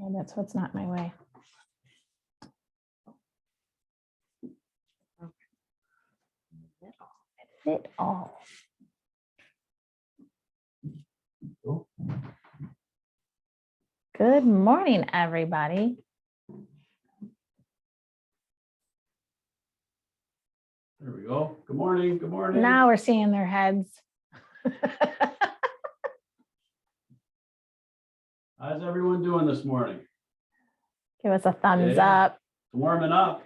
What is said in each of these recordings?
Yeah, that's what's not my way. Fit all. Good morning, everybody. There we go. Good morning. Good morning. Now we're seeing their heads. How's everyone doing this morning? Give us a thumbs Yeah. up. It's warming up.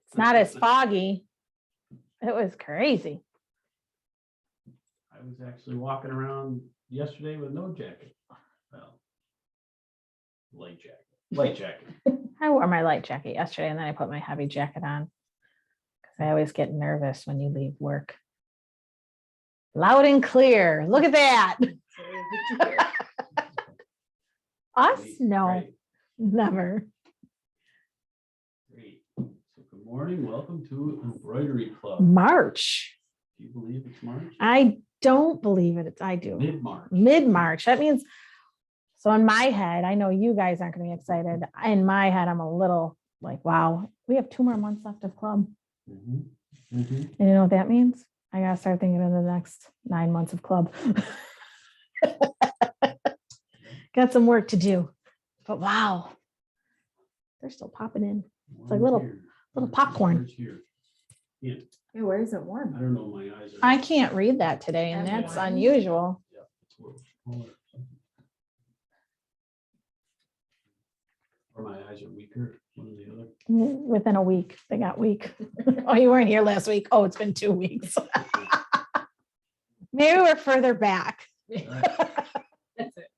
It's not as foggy. It was crazy. I was actually walking around yesterday with no jacket. Well, light jacket. Light jacket. I wore my light jacket yesterday and then I put my heavy jacket on because I always get nervous when you leave work. Loud and clear. Look at that. Us? Great, No, great, never. great. So good morning. Welcome to Embroidery Club. March. Do you believe it's March? I don't believe it. I do. Mid-March. Mid-March. That means, so in my head, I know you guys aren't going to be excited. In my head, I'm a little like, wow, we have 2 more months left of club. Mhm, mhm. And you know what that means? I got to start thinking of the next 9 months of club. Got some work to do, but wow, they're still popping in. It's like little popcorn. Warm's here. Yeah, Yeah, where is it warm? I don't know. My eyes are. I can't read that today, and that's unusual. Yeah, it's a little smaller. Or my eyes are weaker, one or the other. Within a week, they got weak. Oh, you weren't here last week. Oh, it's been 2 weeks. Maybe we're further back. That's it.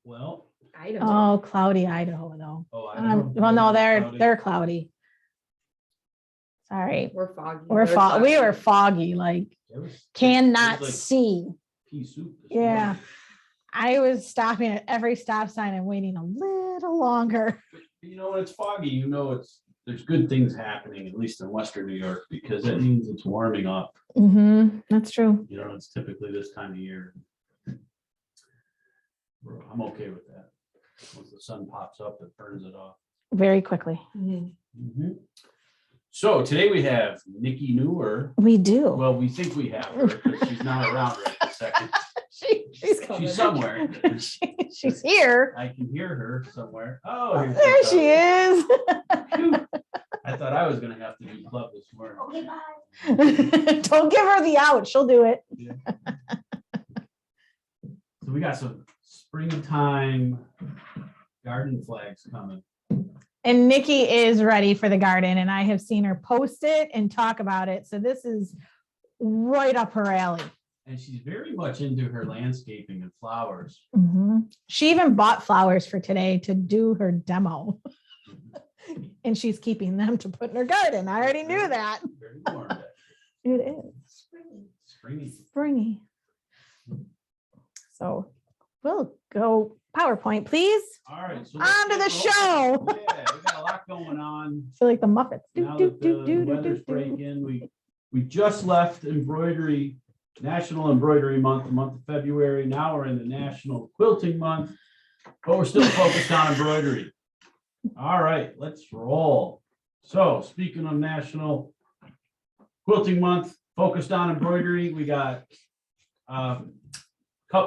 Well, I don't Oh, cloudy Idaho, though. I don't know. Well, no, Cloudy. they're cloudy. Sorry, We're foggy. we were foggy, like It was cannot like see. pea soup this Yeah. morning. I was stopping at every stop sign and waiting a little longer. But you know, when it's foggy, you know there's good things happening, at least in Western New York, because that means it's warming up. That's true. You know, it's typically this time of year. I'm okay with that. Once the sun pops up, it burns it off. Very quickly. Mhm. So today we have Nikki Newer. We do. Well, we think we have her because she's not around right this second. She's coming. She's somewhere. She's here. I can hear her somewhere. Oh, here There she is. Phew. I thought I was gonna have to do club this morning. Okay, bye. Don't give her the out. She'll do it. Yeah. So we got some springtime garden flags coming. And Nikki is ready for the garden, and I have seen her post it and talk about it. So this is right up her alley. And she's very much into her landscaping and flowers. She even bought flowers for today to do her demo. And she's keeping them to put in her garden. I already knew that. Very warm. Actually. It is Springy. springy. So we'll go PowerPoint, please. All right. So On to the show. Yeah, we got a lot going on. So like the Muppets. Now that the weather's breaking, we just left National Embroidery Month, the month of February. Now we're in the National Quilting Month, but we're still focused on embroidery. All right, let's roll. So speaking of National Quilting Month, focused on embroidery, we got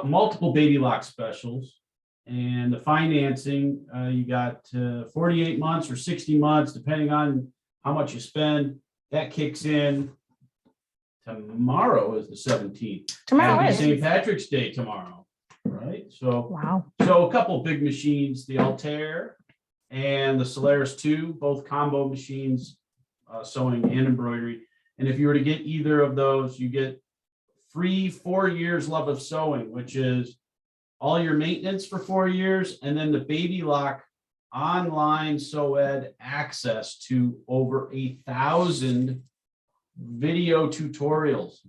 multiple baby lock specials. And the financing, you got 48 months or 60 months, depending on how much you spend. That kicks in. Tomorrow is the 17th. Tomorrow Happy is. St. Patrick's Day tomorrow, right? So Wow. a couple of big machines, the Altair and the Solaris 2, both combo machines, sewing and embroidery. And if you were to get either of those, you get free 4 years love of sewing, which is all your maintenance for 4 years, and then the Baby Lock online sew-ed access to over 8,000 video tutorials,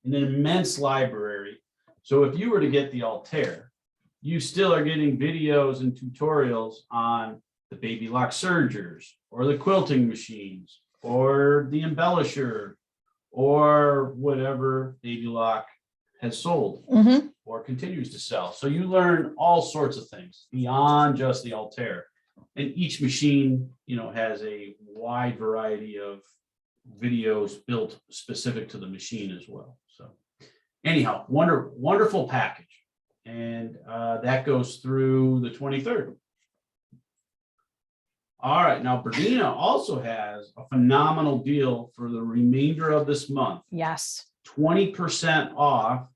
an immense library. So if you were to get the Altair, you still are getting videos and tutorials on the Baby Lock sergers or the quilting machines or the embellisher or whatever Baby Lock has sold or continues to sell. So you learn all sorts of things beyond just the Altair. And each machine, you know, has a wide variety of videos built specific to the machine as well. So anyhow, wonderful package. And that goes through the 23rd. All right, now Bernina also has a phenomenal deal for the remainder of this month. Yes. 20% off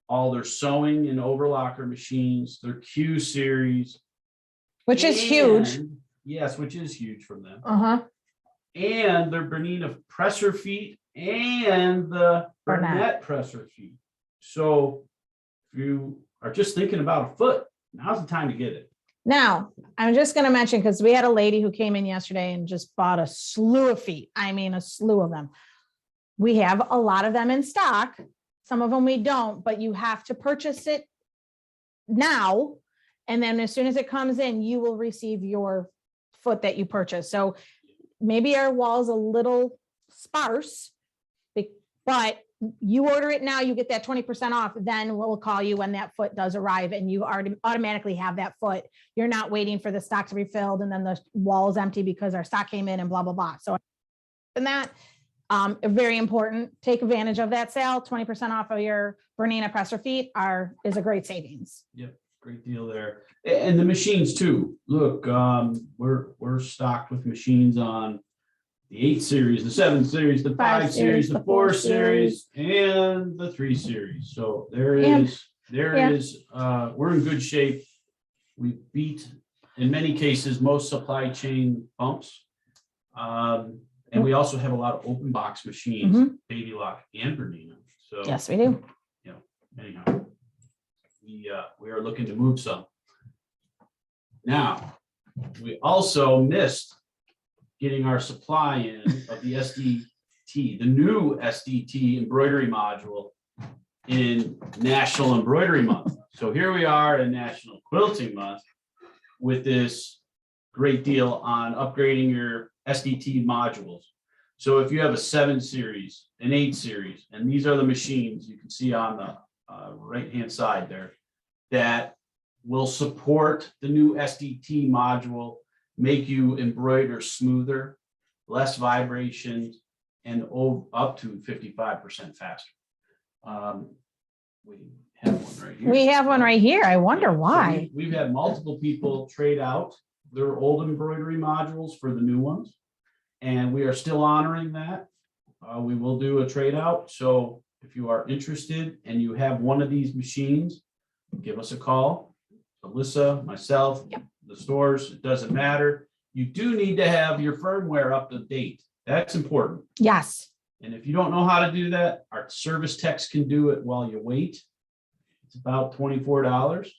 all their sewing and overlocker machines, their Q series. Which is huge. and- Yes, which is huge from them. Uh-huh. And their Bernina presser feet and the Burnett. Burnett presser feet. So if you are just thinking about a foot, now's the time to get it. Now, I'm just going to mention, because we had a lady who came in yesterday and just bought a slew of feet. I mean, a slew of them. We have a lot of them in stock. Some of them we don't, but you have to purchase it now. And then as soon as it comes in, you will receive your foot that you purchased. So maybe our wall's a little sparse, but you order it now, you get that 20% off, then we'll call you when that foot does arrive and you already automatically have that foot. You're not waiting for the stock to be filled and then the wall is empty because our stock came in and blah, blah, blah. So and that, very important, take advantage of that sale. 20% off of your Bernina presser feet is a great savings. Yep, great deal there. And the machines too. Look, we're stocked with machines on the 8 series, the 7 series, the 5 series, the 4 series, and the 3 series. So there is, we're in good shape. We beat, in many cases, most supply chain bumps. And we also have a lot of open box machines, Baby Lock and Bernina. So Yes, we do. you know, anyhow, we are looking to move some. Now, we also missed getting our supply in of the SDT, the new SDT embroidery module in National Embroidery Month. So here we are in National Quilting Month with this great deal on upgrading your SDT modules. So if you have a 7 series, an 8 series, and these are the machines you can see on the right-hand side there that will support the new SDT module, make you embroider smoother, less vibrations, and up to 55% faster. We have one right here. We have one right here. I wonder So why. we've had multiple people trade out their old embroidery modules for the new ones, and we are still honoring that. We will do a trade out. So if you are interested and you have one of these machines, give us a call. Alyssa, myself, the stores, it doesn't matter. You do need to have your firmware up to date. That's important. Yes. And if you don't know how to do that, our service techs can do it while you wait. It's about $24.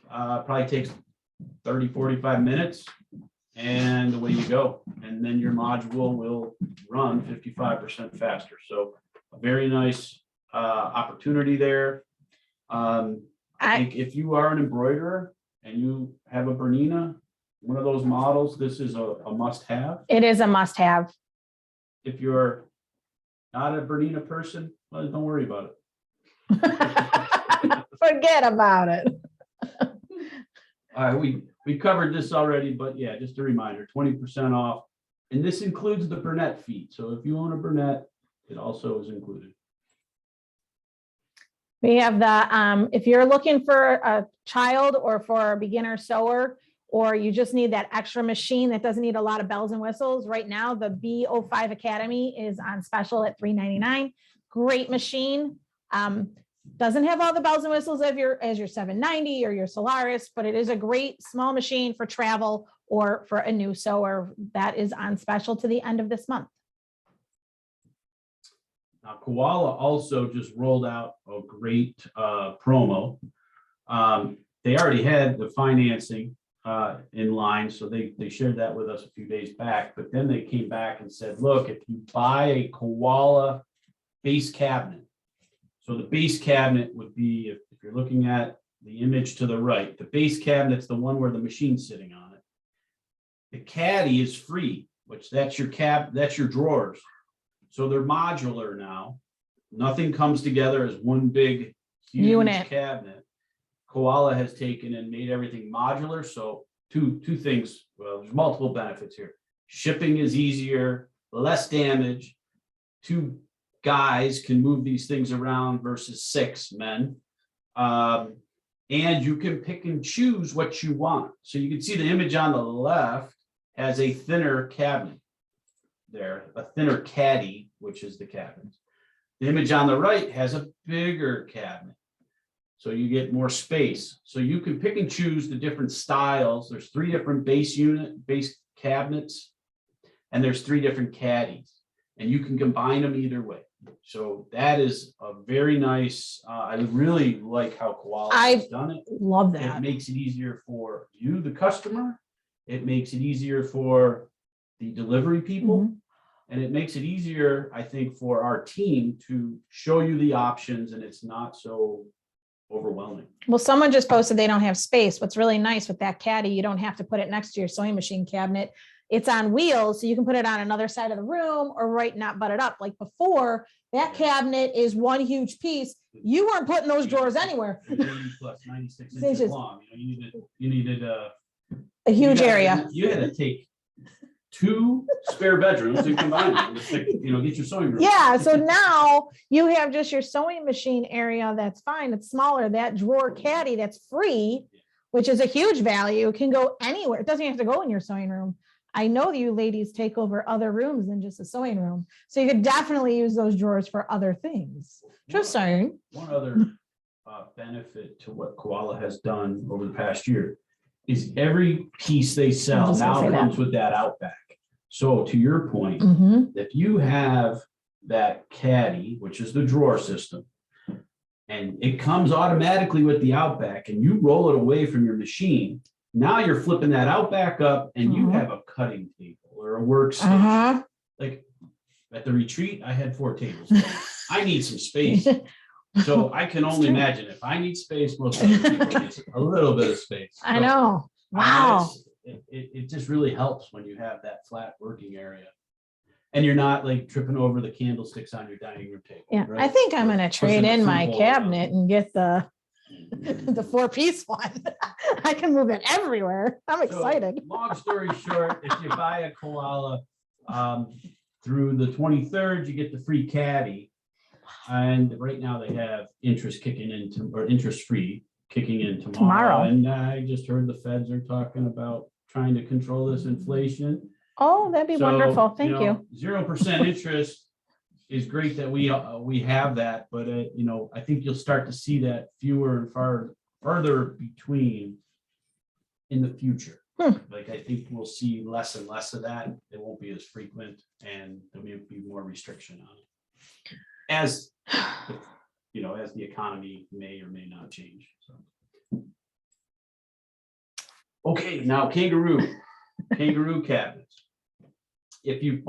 Probably takes 30, 45 minutes, and away you go. And then your module will run 55% faster. So a very nice opportunity there. I think if you are an embroiderer and you have a Bernina, one of those models, this is a must-have. It is a must-have. If you're not a Bernina person, well, don't worry about it. Forget about it. All right, we covered this already, but yeah, just a reminder, 20% off. And this includes the Burnett feet. So if you own a Burnett, it also is included. We have the, if you're looking for a child or for a beginner sewer, or you just need that extra machine that doesn't need a lot of bells and whistles, right now, the B05 Academy is on special at $3.99. Great machine. Doesn't have all the bells and whistles of your 790 or your Solaris, but it is a great small machine for travel or for a new sewer that is on special to the end of this month. Now, Koala also just rolled out a great promo. They already had the financing in line, so they shared that with us a few days back, but then they came back and said, look, if you buy a Koala base cabinet, so the base cabinet would be, if you're looking at the image to the right, the base cabinet's the one where the machine's sitting on it. The caddy is free, which that's your drawers. So they're modular now. Nothing comes together as one big huge Unit. cabinet. Koala has taken and made everything modular. So two things. Well, there's multiple benefits here. Shipping is easier, less damage. 2 guys can move these things around versus 6 men. And you can pick and choose what you want. So you can see the image on the left has a thinner cabinet there, a thinner caddy, which is the cabinet. The image on the right has a bigger cabinet. So you get more space. So you can pick and choose the different styles. There's 3 different base cabinets, and there's 3 different caddies, and you can combine them either way. So that is a very nice, I really like how Koala has done it. Love It that. makes it easier for you, the customer. It makes it easier for the delivery people. Mhm. And it makes it easier, I think, for our team to show you the options, and it's not so overwhelming. Well, someone just posted they don't have space. What's really nice with that caddy, you don't have to put it next to your sewing machine cabinet. It's on wheels, so you can put it on another side of the room or right not butt it up. Like before, that cabinet is one huge piece. You weren't putting those drawers anywhere. 80 plus 96 Inches. inches long. You needed A huge area. You had to take 2 spare bedrooms and combine them. Just like, get your sewing room. Yeah, so now you have just your sewing machine area. That's fine. It's smaller. That drawer caddy that's free, which is a huge value, can go anywhere. It doesn't have to go in your sewing room. I know you ladies take over other rooms than just a sewing room. So you could definitely use those drawers for other things. Just saying. One other benefit to what Koala has done over the past year is every piece they I sell was gonna now say that. comes with that Outback. So to your point, Mhm. if you have that caddy, which is the drawer system, and it comes automatically with the Outback, and you roll it away from your machine, now you're flipping that Outback up and you Mhm. have a cutting table or a workstation. Uh-huh. Like at the retreat, I had 4 tables. I need some space. So I can only true. imagine if I need space, most other people need a little bit of space. I So, know. Wow. It just really helps when you have that flat working area. And you're not like tripping over the candlesticks on your dining room table. Yeah, right? I think I'm gonna Pushing trade the in fruit my bowl cabinet and get the around. 4-piece one. I can move it everywhere. I'm So, excited. long story short, if you buy a Koala through the 23rd, you get the free caddy. And right now they have interest free kicking in tomorrow. Tomorrow. And I just heard the feds are talking about trying to control this inflation. Oh, that'd be So, wonderful. Thank you. 0% interest is great that we have that, but I think you'll start to see that fewer and further between in the future. Like I think we'll see less and less of that. It won't be as frequent, and there may be more restriction on it as as the economy may or may not change. So. Okay, now kangaroo cabinets. If you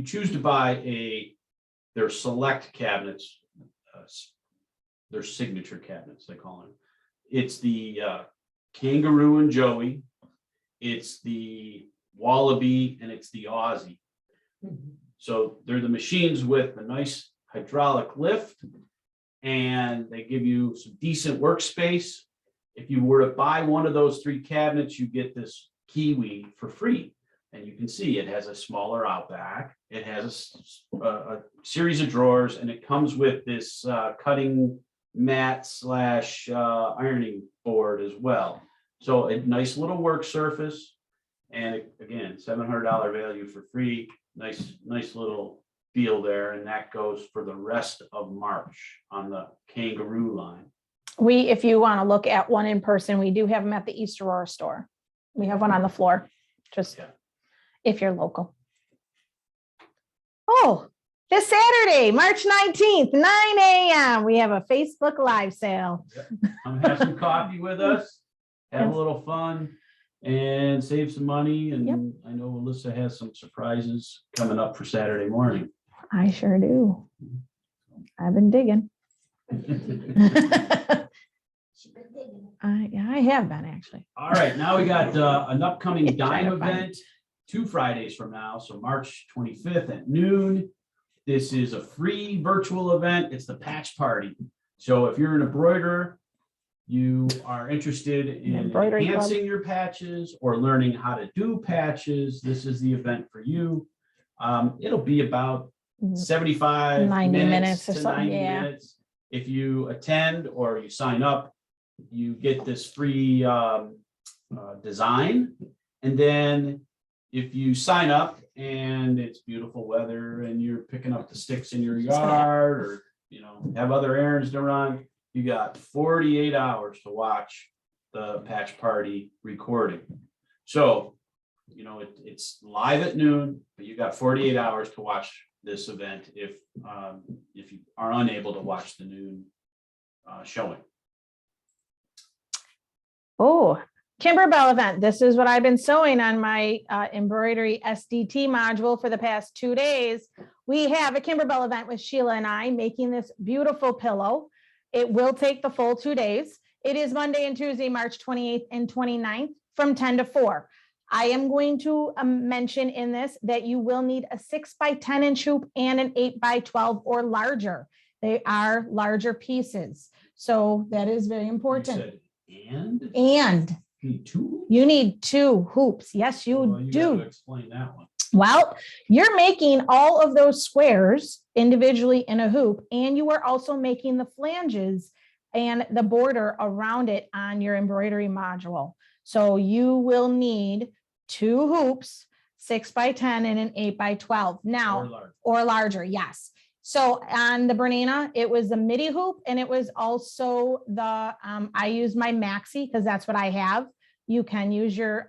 choose to buy their select cabinets, their signature cabinets, they call them. It's the Kangaroo and Joey, it's the Wallaby, and it's the Aussie. So they're the machines with a nice hydraulic lift, and they give you some decent workspace. If you were to buy one of those 3 cabinets, you get this Kiwi for free. And you can see it has a smaller Outback. It has a series of drawers, and it comes with this cutting mat / ironing board as well. So a nice little work surface, and again, $700 value for free. Nice little deal there, and that goes for the rest of March on the Kangaroo line. If you want to look at one in person, we do have them at the East Aurora store. We have one on the floor, just if you're local. Oh, this Saturday, March 19th, 9 a.m. We have a Facebook Live sale. Come have some coffee with us, have a little fun, and save some money. And I know Alyssa has some surprises coming up for Saturday morning. I sure do. I've been digging. I have been actually. All right, now we got an upcoming Trying dime to find- event 2 Fridays from now, so March 25th at noon. This is a free virtual event. It's the patch party. So if you're an embroiderer, you are interested in Embroidery club. enhancing your patches or learning how to do patches, this is the event for you. It'll be about 75 90 minutes or to something, 90 yeah. minutes. If you attend or you sign up, you get this free design. And then if you sign up and it's beautiful weather and you're picking up the sticks in your yard or, you know, have other errands to run, you got 48 hours to watch the patch party recording. So, you know, it's live at noon, but you got 48 hours to watch this event if you are unable to watch the noon showing. Oh, Kimberbell event. This is what I've been sewing on my embroidery SDT module for the past 2 days. We have a Kimberbell event with Sheila and I making this beautiful pillow. It will take the full 2 days. It is Monday and Tuesday, March 28th and 29th from 10 to 4. I am going to mention in this that you will need a 6 by 10 inch hoop and an 8 by 12 or larger. They are larger pieces. So that is very important. You said, And you need two? you need 2 hoops. Yes, you Well, do. gotta explain that one. Well, you're making all of those squares individually in a hoop, and you are also making the flanges and the border around it on your embroidery module. So you will need 2 hoops, 6 by 10 and an 8 by 12. Now, or larger, yes. So on the Bernina, it was the midi hoop, and it was also the, I use my maxi because that's what I have. You can use your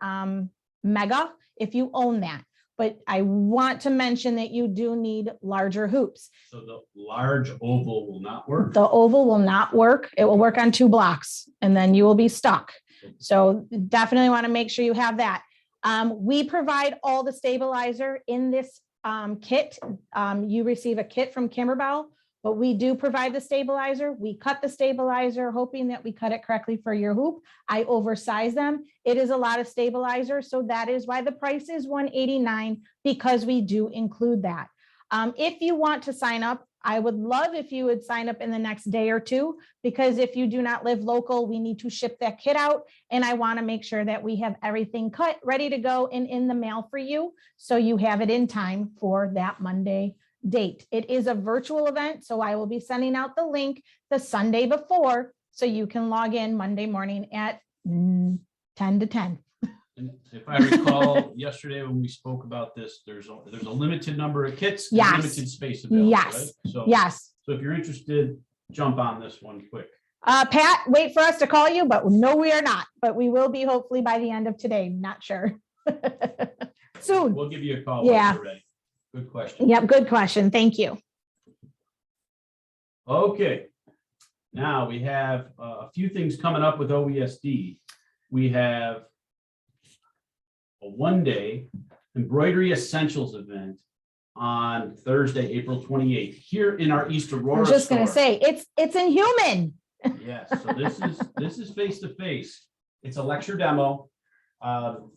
mega if you own that. But I want to mention that you do need larger hoops. So the large oval will not work? The oval will not work. It will work on 2 blocks and then you will be stuck. So definitely want to make sure you have that. We provide all the stabilizer in this kit. You receive a kit from Kimberbell, but we do provide the stabilizer. We cut the stabilizer, hoping that we cut it correctly for your hoop. I oversize them. It is a lot of stabilizer, so that is why the price is $189, because we do include that. If you want to sign up, I would love if you would sign up in the next day or 2, because if you do not live local, we need to ship that kit out. And I want to make sure that we have everything cut, ready to go and in the mail for you, so you have it in time for that Monday date. It is a virtual event, so I will be sending out the link the Sunday before, so you can log in Monday morning at 10 to 10. And if I recall, yesterday when we spoke about this, there's a limited number of kits, and Yes. limited space available. Yes. Right? So, Yes. So if you're interested, jump on this one quick. Pat, wait for us to call you, but no, we are not. But we will be hopefully by the end of today. Not sure. Soon. We'll give you a call. Yeah. When you're ready. Good question. Yep. Good question. Thank you. Okay. Now we have a few things coming up with OESD. We have a 1-day embroidery essentials event on Thursday, April 28th, here in our East Aurora. I'm just going to store. say it's inhuman. Yes, so this is face to face. It's a lecture demo.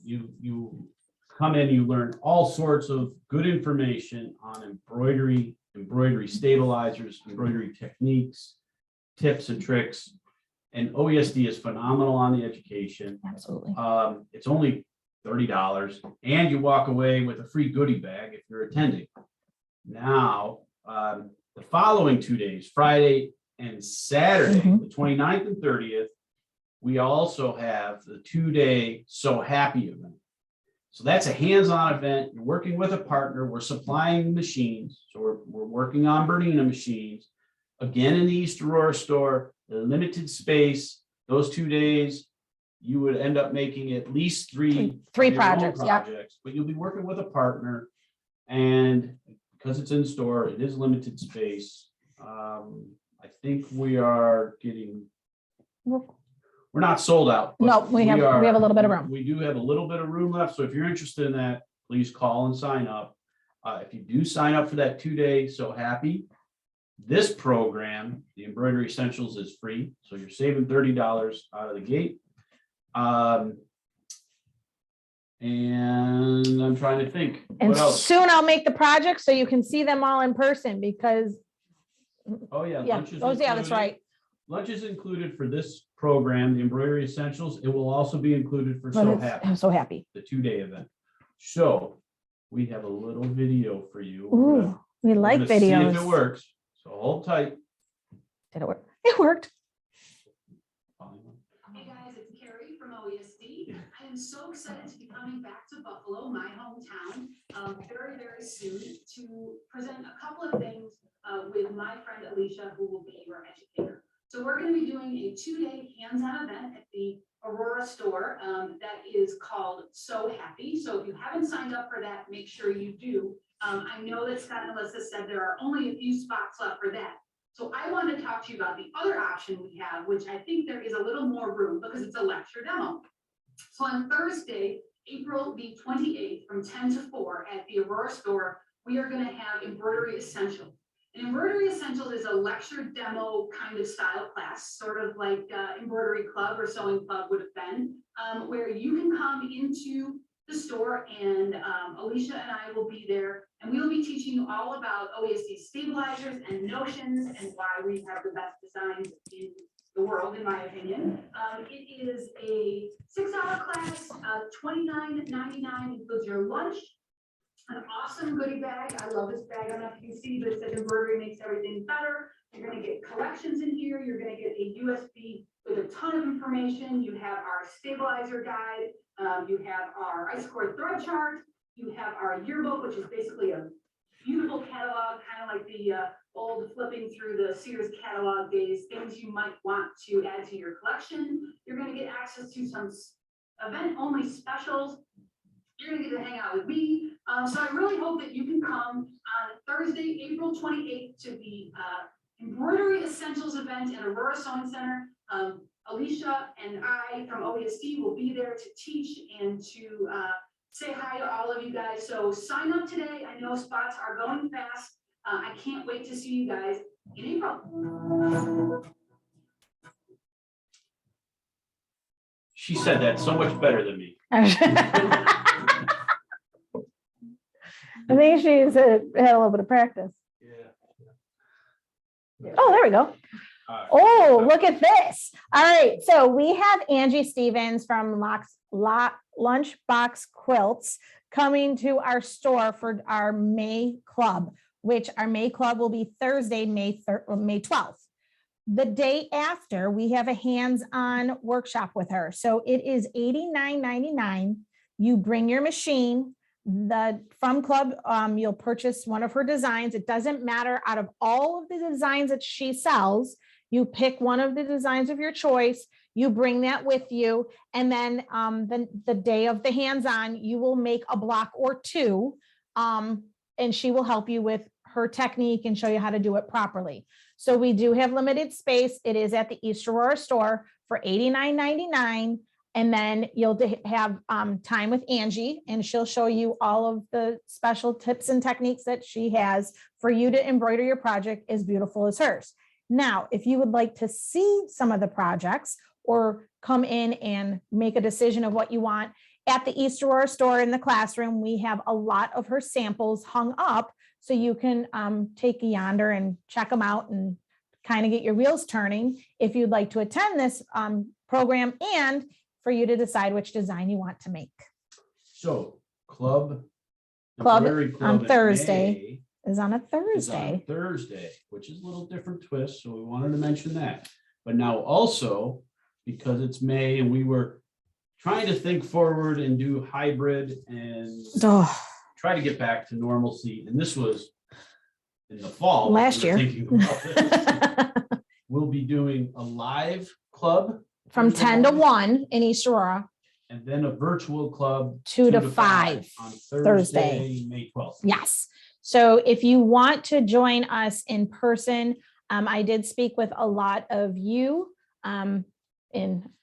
You come in, you learn all sorts of good information on embroidery stabilizers, embroidery techniques, tips and tricks. And OESD is phenomenal on the education. Absolutely. It's only $30, and you walk away with a free goodie bag if you're attending. Now, the following 2 days, Friday and Saturday, the 29th and 30th, we also have the 2-day So Happy event. So that's a hands-on event. You're working with a partner. We're supplying machines. So we're working on Bernina machines. Again, in the East Aurora store, limited space. Those 2 days, you would end up making at least three of your own projects. Yeah. but you'll be working with a partner. And because it's in store, it is limited space. I think we are getting, we're not sold out. but No, we have a little bit of room. We do have a little bit of room left. So if you're interested in that, please call and sign up. If you do sign up for that 2-day So Happy, this program, the Embroidery Essentials, is free. So you're saving $30 out of the gate. And I'm trying to think. And What else? soon I'll make the project so you can see them all in person, because Oh, yeah. yeah, lunch is oh yeah, that's included. right. Lunch is included for this program, the Embroidery Essentials. It will also be included for But So it's- Happy, I'm so happy. the 2-day event. So we have a little video for you. We're gonna- Ooh, we we're like gonna see videos. if it works. So hold tight. Did it work? It worked. Hey guys, it's Carrie from OESD. I am so excited to be coming back to Buffalo, my hometown, very, very soon to present a couple of things with my friend Alicia, who will be your educator. So we're going to be doing a 2-day hands-on event at the Aurora store that is called So Happy. So if you haven't signed up for that, make sure you do. I know that Scott and Alyssa said there are only a few spots left for that. So I wanted to talk to you about the other option we have, which I think there is a little more room because it's a lecture demo. So on Thursday, April the 28th, from 10 to 4 at the Aurora store, we are going to have Embroidery Essentials. And Embroidery Essentials is a lecture demo kind of style class, sort of like Embroidery Club or Sewing Club would have been, where you can come into the store and Alicia and I will be there, and we will be teaching you all about OESD stabilizers and notions and why we have the best designs in the world, in my opinion. It is a 6-hour class, $29.99 includes your lunch, an awesome goodie bag. I love this bag. I don't know if you can see, but it says embroidery makes everything better. You're going to get collections in here. You're going to get a USB with a ton of information. You have our stabilizer guide. You have our ice core thread chart. You have our yearbook, which is basically a beautiful catalog, kind of like the old flipping through the Sears catalog days, things you might want to add to your collection. You're going to get access to some event-only specials. You're going to get to hang out with me. So I really hope that you can come on Thursday, April 28th to the Embroidery Essentials event at Aurora Sewing Center. Alicia and I from OESD will be there to teach and to say hi to all of you guys. So sign up today. I know spots are going fast. I can't wait to see you guys in April. She said that so much better than me. I think she's had a little bit of practice. Yeah. Oh, there we go. Oh, look at this. All right. So we have Angie Stevens from Lunchbox Quilts coming to our store for our May Club, which our May Club will be Thursday, May 12th. The day after, we have a hands-on workshop with her. So it is $89.99. You bring your machine. From Club, you'll purchase one of her designs. It doesn't matter, out of all of the designs that she sells, you pick one of the designs of your choice, you bring that with you, and then the day of the hands-on, you will make a block or two, and she will help you with her technique and show you how to do it properly. So we do have limited space. It is at the East Aurora store for $89.99. And then you'll have time with Angie, and she'll show you all of the special tips and techniques that she has for you to embroider your project as beautiful as hers. Now, if you would like to see some of the projects or come in and make a decision of what you want, at the East Aurora store in the classroom, we have a lot of her samples hung up so you can take a yonder and check them out and kind of get your wheels turning if you'd like to attend this program, and for you to decide which design you want to make. So Club Embroidery on in Thursday May is on a is on Thursday. Thursday, which is a little different twist. So we wanted to mention that. But now also, because it's May and we were trying to think forward and do hybrid and Oh, try to get back to normalcy. And this was in the fall. Last we were year. thinking about this. We'll be doing a live club from Thursday 10 to morning, 1 in East Aurora, and then a virtual club 2 to 5 on Thursday. Thursday, May 12th. Yes. So if you want to join us in person, I did speak with a lot of you in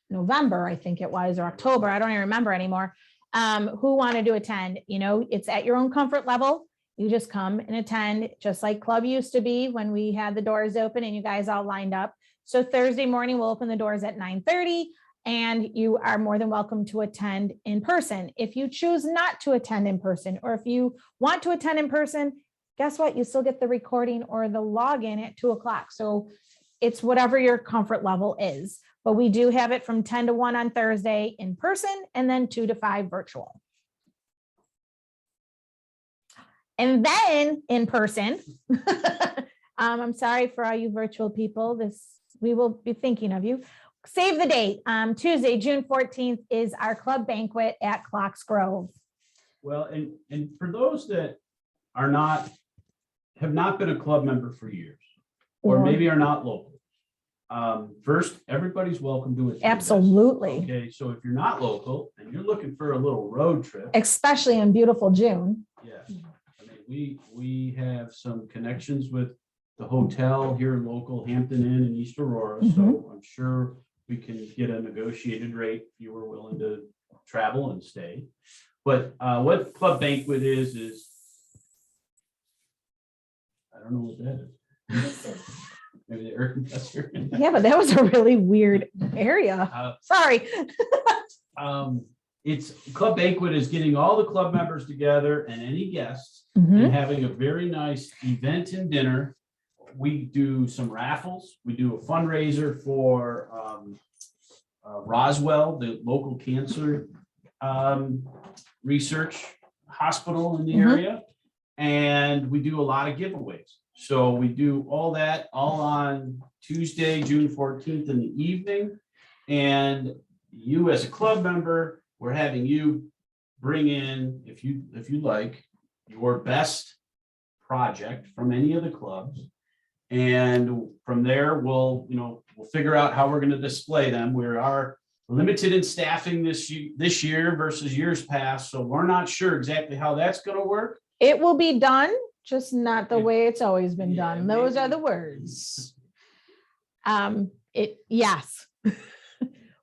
November, I think it was, or October, I don't even remember anymore, who wanted to attend. You know, it's at your own comfort level. You just come and attend, just like Club used to be when we had the doors open and you guys all lined up. So Thursday morning, we'll open the doors at 9:30, and you are more than welcome to attend in person. If you choose not to attend in person, or if you want to attend in person, guess what? You still get the recording or the login at 2 o'clock. So it's whatever your comfort level is. But we do have it from 10 to 1 on Thursday in person and then 2 to 5 virtual. And then in person, I'm sorry for all you virtual people, we will be thinking of you. Save the date. Tuesday, June 14th is our club banquet at Clocks Grove. Well, and for those that have not been a club member for years, or maybe are not local. First, everybody's welcome to it. Absolutely. Okay, so if you're not local and you're looking for a little road trip, Especially in beautiful June. yes, I mean, we have some connections with the hotel here local, Hampton Inn in East Aurora, so I'm sure we can get a negotiated rate if you were willing to travel and stay. But what Club Banquet is I don't know what that is. Maybe the air compressor. Yeah, but that was a really weird area. Sorry. It's Club Banquet is getting all the club members together and any guests Mhm. and having a very nice event and dinner. We do some raffles. We do a fundraiser for Roswell, the local cancer research hospital in the Mhm. area. And we do a lot of giveaways. So we do all that all on Tuesday, June 14th in the evening. And you as a club member, we're having you bring in, if you like, your best project from any of the clubs. And from there, we'll figure out how we're going to display them. We are limited in staffing this year versus years past. So we're not sure exactly how that's going to work. It will be done, just not the way it's always been Yeah, done. Those are maybe. the words. Yes.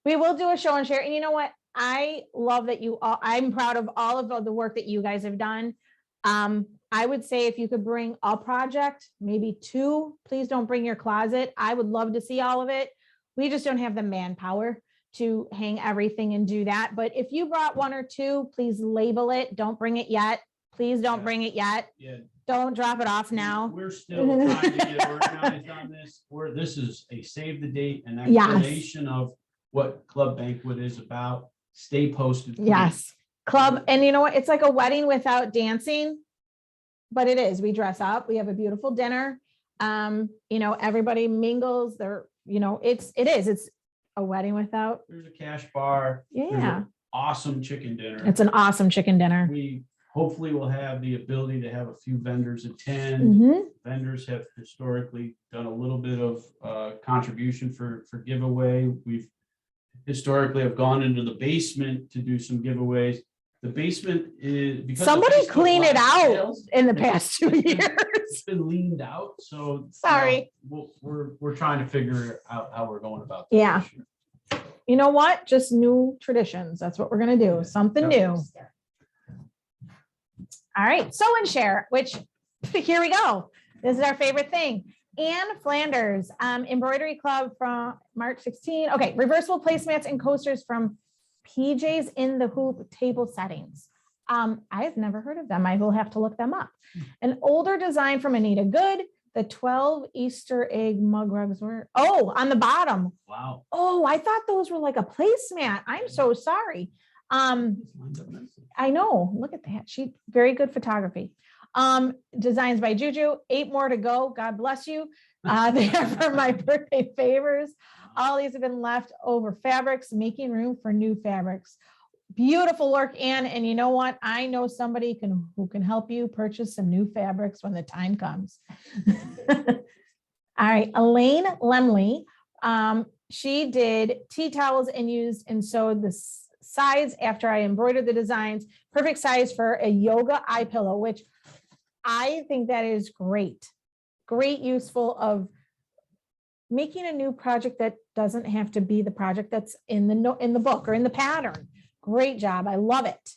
We will do a show and share. And you know what? I love that I'm proud of all of the work that you guys have done. I would say if you could bring a project, maybe 2, please don't bring your closet. I would love to see all of it. We just don't have the manpower to hang everything and do that. But if you brought 1 or 2, please label it. Don't bring it yet. Please don't Yeah. bring it yet. Yeah. Don't drop it off now. We're still trying to get organized on this. This is a save the date and Yes. explanation of what Club Banquet is about. Stay posted. please. Yes. Club. And you know what? It's like a wedding without dancing, but it is. We dress up. We have a beautiful dinner. Everybody mingles. It's a wedding without. There's a cash bar. There's Yeah. an awesome chicken dinner. It's an awesome chicken dinner. We hopefully will have the ability to have a few vendors attend. Mhm. Vendors have historically done a little bit of contribution for giveaway. We've historically have gone into the basement to do some giveaways. The basement is because of Somebody Facebook clean it Live out sales, in the past 2 years. it's been leaned out, so Sorry. we're trying to figure out how we're going about that Yeah. this year. You know what? Just new traditions. That's what we're going to do. Yeah. Something Yep. new. All right. Sew and share, which here we go. This is our favorite thing. Anne Flanders, Embroidery Club from March 16. Okay. Reversible placemats and coasters from PJ's in the Hoop table settings. I've never heard of them. I will have to look them up. An older design from Anita Good. The 12 Easter egg mug rugs were, on the bottom. Wow. Oh, I thought those were like a placemat. I'm so sorry. It's lined up nicely. I know, look at that. She very good photography. Designs by Juju, 8 more to go. God bless you. They are for my birthday favors. All these have been left over fabrics, making room for new fabrics. Beautiful work, Anne. And you know what? I know somebody who can help you purchase some new fabrics when the time comes. All right, Elaine Lemley. She did tea towels and sewed the sides after I embroidered the designs. Perfect size for a yoga eye pillow, which I think that is great. Great useful of making a new project that doesn't have to be the project that's in the book or in the pattern. Great job. I love it.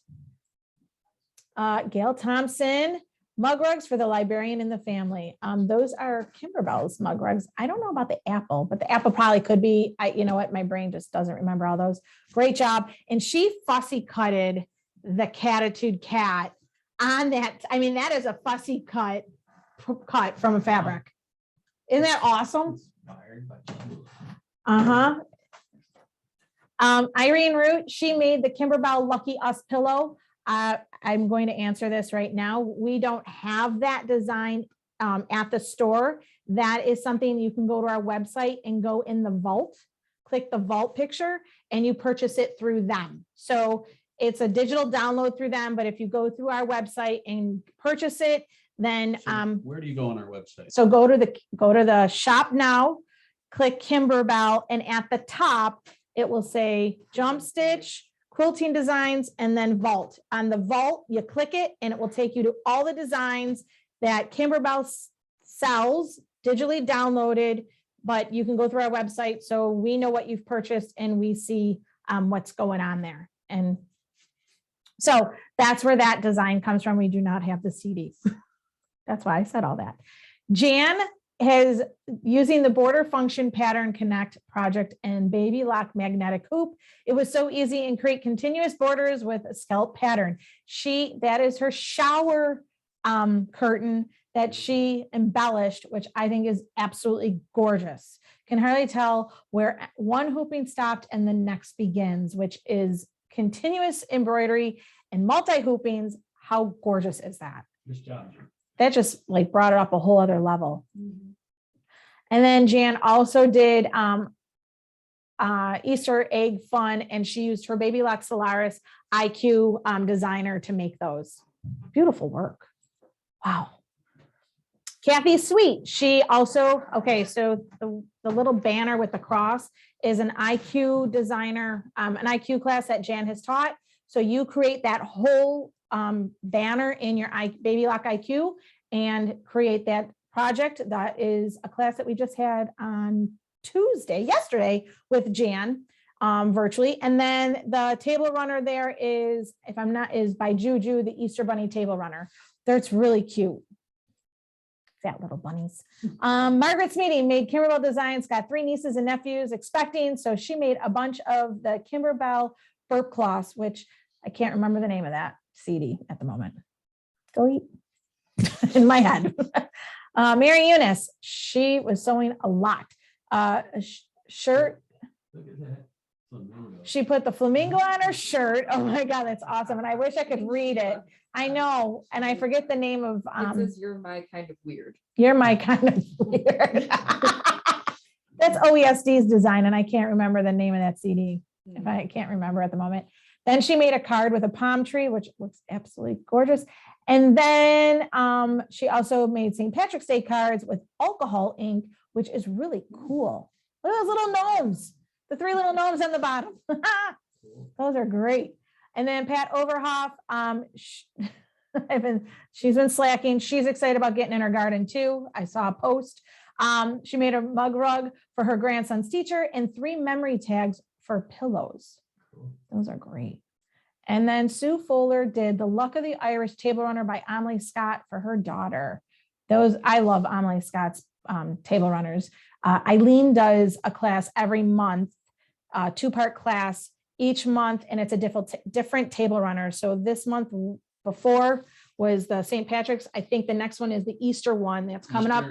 Gail Thompson, mug rugs for the librarian and the family. Those are Kimberbell's mug rugs. I don't know about the apple, but the apple probably could be. You know what? My brain just doesn't remember all those. Great job. And she fussy cutted the Catitude cat on that. I mean, that is a fussy cut from a fabric. Isn't that awesome? Inspired by Kimberly. Uh-huh. Irene Root, she made the Kimberbell Lucky Us pillow. I'm going to answer this right now. We don't have that design at the store. That is something you can go to our website and go in the vault, click the vault picture, and you purchase it through them. So it's a digital download through them, but if you go through our website and purchase it, then So where do you go on our website? so go to the shop now, click Kimberbell, and at the top, it will say Jump Stitch, Quilting Designs, and then Vault. On the Vault, you click it, and it will take you to all the designs that Kimberbell sells, digitally downloaded, but you can go through our website, so we know what you've purchased, and we see what's going on there. And so that's where that design comes from. We do not have the CD. That's why I said all that. Jan is using the Border Function Pattern Connect project and Baby Lock magnetic hoop. It was so easy and create continuous borders with a scallop pattern. That is her shower curtain that she embellished, which I think is absolutely gorgeous. Can hardly tell where one hooping stopped and the next begins, which is continuous embroidery and multi-hoopings. How gorgeous is that? Good job, Jim. That just like brought it up a whole other level. And then Jan also did Easter egg fun, and she used her Baby Lock Solaris IQ designer to make those. Beautiful work. Wow. Kathy Sweet, she also, okay, so the little banner with the cross is an IQ designer, an IQ class that Jan has taught. So you create that whole banner in your Baby Lock IQ and create that project. That is a class that we just had on yesterday with Jan virtually. And then the table runner there is, is by Juju, the Easter Bunny table runner. That's really cute. Fat little bunnies. Margaret's meeting made Kimberbell designs, got 3 nieces and nephews expecting. So she made a bunch of the Kimberbell burp cloths, which I can't remember the name of that CD at the moment. Go eat. In my head. Mary Eunice, she was sewing a lot. Shirt. Look at that. Flamingo. She put the flamingo on her shirt. Oh my God, that's awesome. And I wish I could read it. I know. And I forget the name of, It says you're my kind of weird. you're my kind of weird. That's OESD's design. And I can't remember the name of that CD. If I can't remember at the moment. Then she made a card with a palm tree, which looks absolutely gorgeous. And then she also made St. Patrick's Day cards with alcohol ink, which is really cool. Look at those little gnomes, the 3 little gnomes on the bottom. Those are great. And then Pat Overhoff, she's been slacking. She's excited about getting in her garden too. I saw a post. She made a mug rug for her grandson's teacher and 3 memory tags for pillows. Those are great. And then Sue Fuller did the Luck of the Irish table runner by Amelie Scott for her daughter. I love Amelie Scott's table runners. Eileen does a class every month, 2-part class each month, and it's a different table runner. So this month before was the St. Patrick's. I think the next one is the Easter one that's coming up.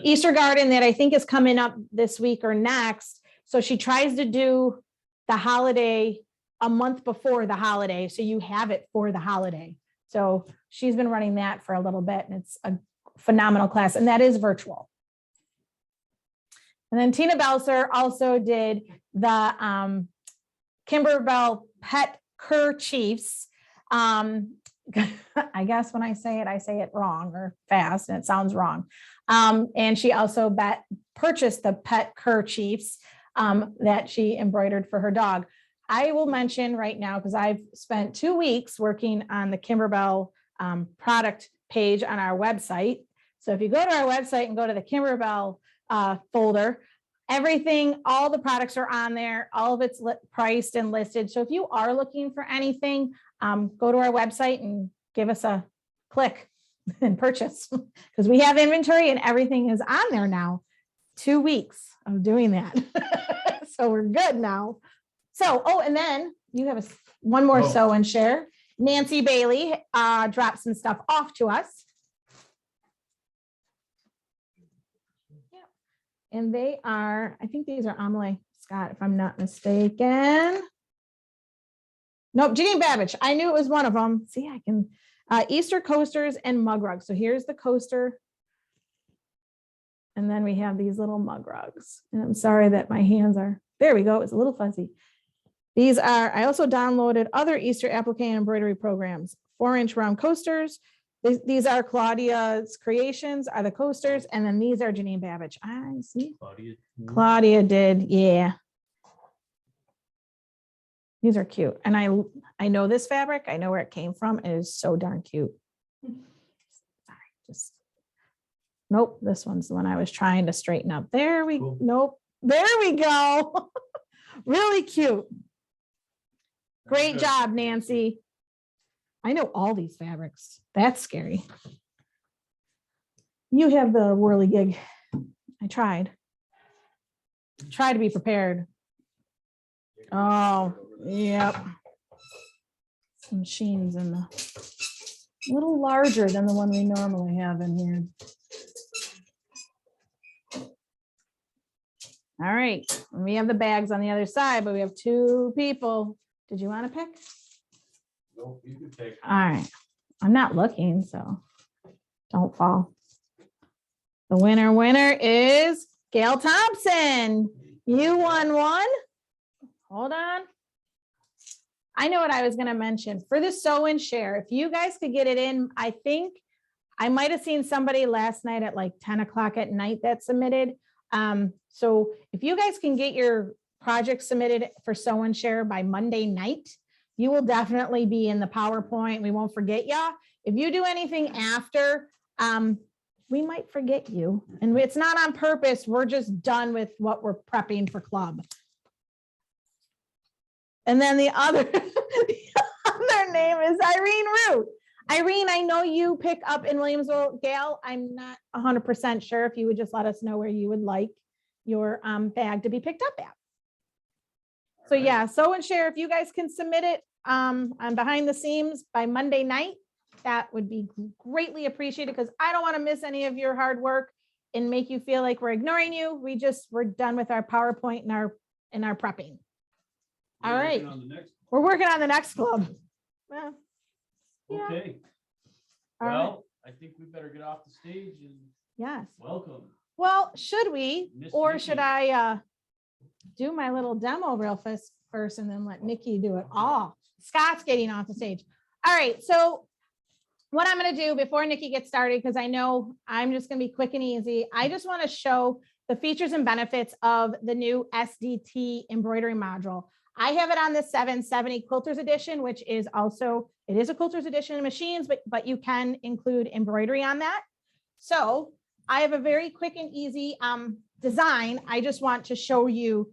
Easter Garden that I think is coming up this week or next. So she tries to do the holiday a month before the holiday, so you have it for the holiday. So she's been running that for a little bit, and it's a phenomenal class, and that is virtual. And then Tina Belser also did the Kimberbell pet kerchiefs. I guess when I say it wrong or fast, and it sounds wrong. And she also purchased the pet kerchiefs that she embroidered for her dog. I will mention right now, because I've spent 2 weeks working on the Kimberbell product page on our website. So if you go to our website and go to the Kimberbell folder, all the products are on there. All of it's priced and listed. So if you are looking for anything, go to our website and give us a click and purchase, because we have inventory and everything is on there now. 2 weeks of doing that. So we're good now. So, and then you have one more sew and share. Nancy Bailey dropped some stuff off to us. And they are, I think these are Amelie Scott, if I'm not mistaken. Nope, Janine Babbage. I knew it was one of them. See, I can, Easter coasters and mug rugs. So here's the coaster. And then we have these little mug rugs. And I'm sorry that my hands are, there we go. It's a little fuzzy. These are, I also downloaded other Easter applique and embroidery programs, 4-inch round coasters. These are Claudia's creations, are the coasters. And then these are Janine Babbage. I see. Claudia did. Yeah. These are cute. And I know this fabric. I know where it came from. It is so darn cute. Sorry, just, nope. This one's the one I was trying to straighten up. There we, Cool. Nope. There we go. Really cute. Great job, Nancy. I know all these fabrics. That's scary. You have the whirly gig. I tried. Try to be prepared. Oh, yep. Some machines in the, a little larger than the one we normally have in here. All right, we have the bags on the other side, but we have 2 people. Did you want to pick? Nope, you can take. All right, I'm not looking, so don't fall. The winner is Gail Thompson. You won one. Hold on. I know what I was going to mention for the sew and share. If you guys could get it in, I think I might have seen somebody last night at like 10 o'clock at night that submitted. So if you guys can get your project submitted for sew and share by Monday night, you will definitely be in the PowerPoint. We won't forget ya. If you do anything after, we might forget you. And it's not on purpose. We're just done with what we're prepping for club. And then the other, the other name is Irene Root. Irene, I know you pick up in Williamsville. Gail, I'm not 100% sure if you would just let us know where you would like your bag to be picked up at. So yeah, sew and share, if you guys can submit it on behind the seams by Monday night, that would be greatly appreciated because I don't want to miss any of your hard work and make you feel like we're ignoring you. We're done with our PowerPoint and our prepping. All right. We're working on the next club. Well, yeah. Okay. All right. Well, I think we better get off the stage and Yes. welcome. Well, should we, Miss or Nikki. should I do my little demo real fast first and then let Nikki do it all? Scott's getting off the stage. All right. So what I'm going to do before Nikki gets started, because I know I'm just going to be quick and easy. I just want to show the features and benefits of the new SDT embroidery module. I have it on the 770 Quilters edition, which is also, it is a Quilters edition of machines, but you can include embroidery on that. So I have a very quick and easy design. I just want to show you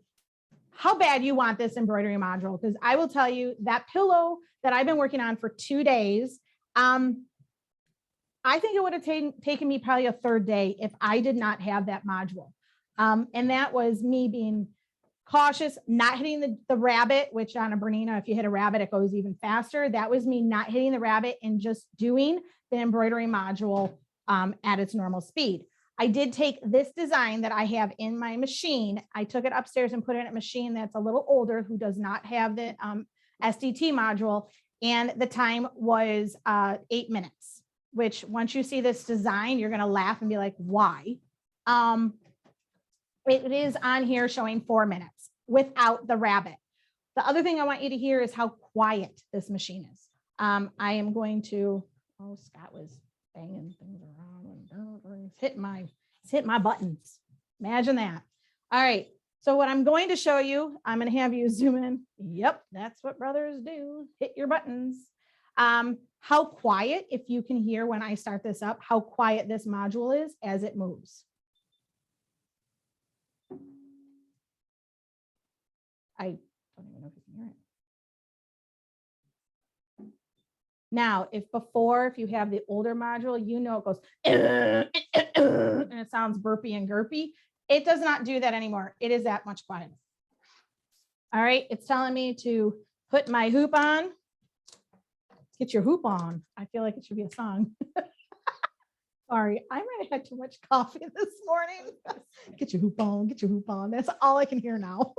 how bad you want this embroidery module, because I will tell you that pillow that I've been working on for 2 days, I think it would have taken me probably a third day if I did not have that module. And that was me being cautious, not hitting the rabbit, which on a Bernina, if you hit a rabbit, it goes even faster. That was me not hitting the rabbit and just doing the embroidery module at its normal speed. I did take this design that I have in my machine. I took it upstairs and put it in a machine that's a little older, who does not have the SDT module. And the time was 8 minutes, which once you see this design, you're going to laugh and be like, why? It is on here showing 4 minutes without the rabbit. The other thing I want you to hear is how quiet this machine is. I am going to, oh, Scott was banging things around. It's hit my buttons. Imagine that. All right. So what I'm going to show you, I'm going to have you zoom in. Yep. That's what brothers do. Hit your buttons. How quiet, if you can hear when I start this up, how quiet this module is as it moves. I don't even know if you can hear it. Now, if you have the older module, you know it goes, and it sounds burpy and gurpy. It does not do that anymore. It is that much quieter. All right, it's telling me to put my hoop on. Get your hoop on. I feel like it should be a song. Sorry, I might have had too much coffee this morning. Get your hoop on, get your hoop on. That's all I can hear now.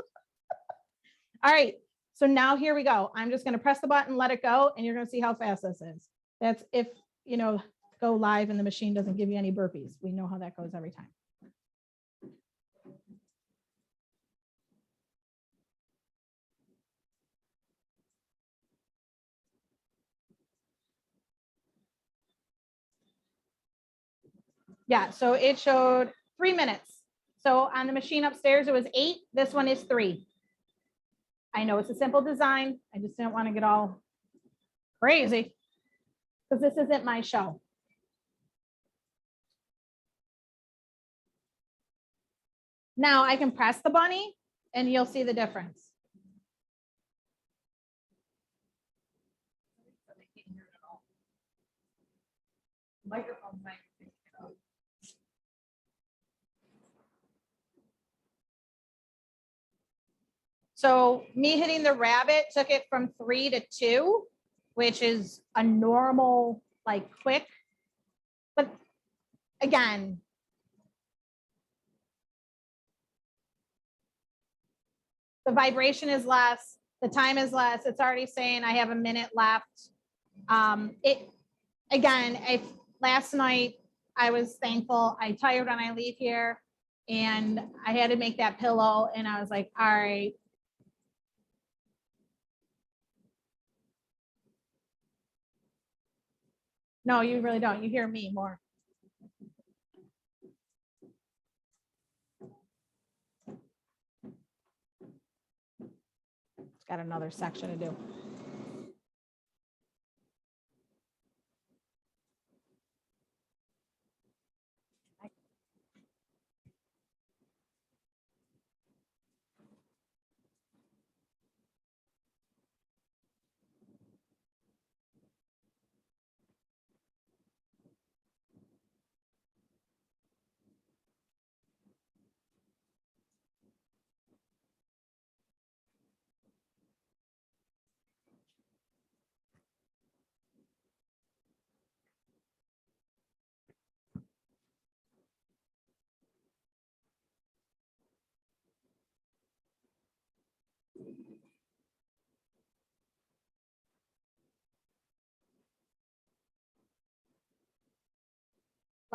All right, so now here we go. I'm just gonna press the button, let it go, and you're gonna see how fast this is. That's if, you know, go live and the machine doesn't give you any burpees. We know how that goes every time. Yeah, so it showed 3 minutes. So on the machine upstairs, it was 8. This one is 3. I know it's a simple design. I just didn't want to get all crazy because this isn't my show. Now I can press the bunny and you'll see the difference. Microphone might pick it up. So me hitting the rabbit took it from 3 to 2, which is a normal, like quick. But again, the vibration is less, the time is less. It's already saying I have a minute left. Last night I was thankful. I tired when I leave here and I had to make that pillow and I was like, all right. No, you really don't. You hear me more. It's got another section to do.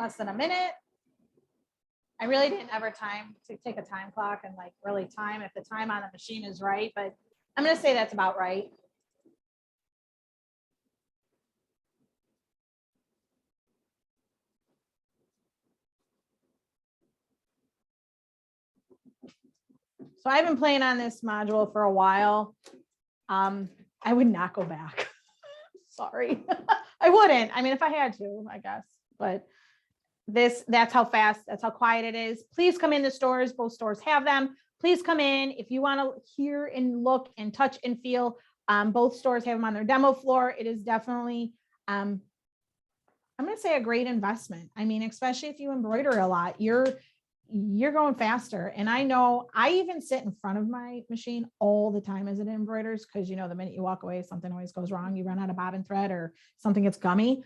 Less than a minute. I really didn't ever time to take a time clock and like really time if the time on the machine is right, but I'm going to say that's about right. So I've been playing on this module for a while. I would not go back. Sorry. I wouldn't. I mean, if I had to, I guess, but that's how fast, that's how quiet it is. Please come in the stores. Both stores have them. Please come in. If you want to hear and look and touch and feel, both stores have them on their demo floor. It is definitely, I'm going to say a great investment. I mean, especially if you embroider a lot, you're going faster. And I know I even sit in front of my machine all the time as it embroiders, because, you know, the minute you walk away, something always goes wrong. You run out of bobbin thread or something gets gummy.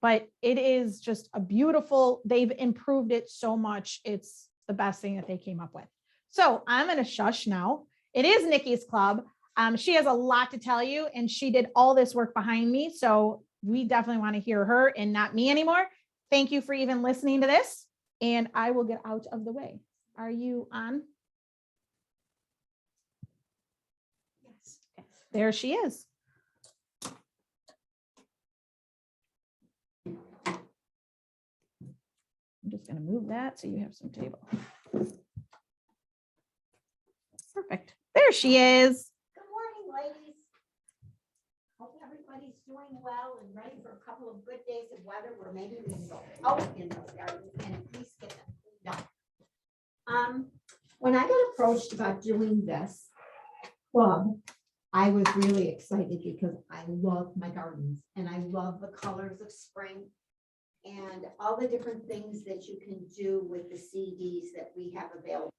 But it is just a beautiful, they've improved it so much. It's the best thing that they came up with. So I'm going to shush now. It is Nikki's club. She has a lot to tell you and she did all this work behind me. So we definitely want to hear her and not me anymore. Thank you for even listening to this. And I will get out of the way. Are you on? Yes. There she is. I'm just going to move that so you have some table. Perfect. There she is. Good morning, ladies. Hope everybody's doing well and ready for a couple of good days of weather where maybe we can go out in those gardens and at least get them cleaned up. When I got approached about doing this club, I was really excited because I love my gardens and I love the colors of spring and all the different things that you can do with the CDs that we have available.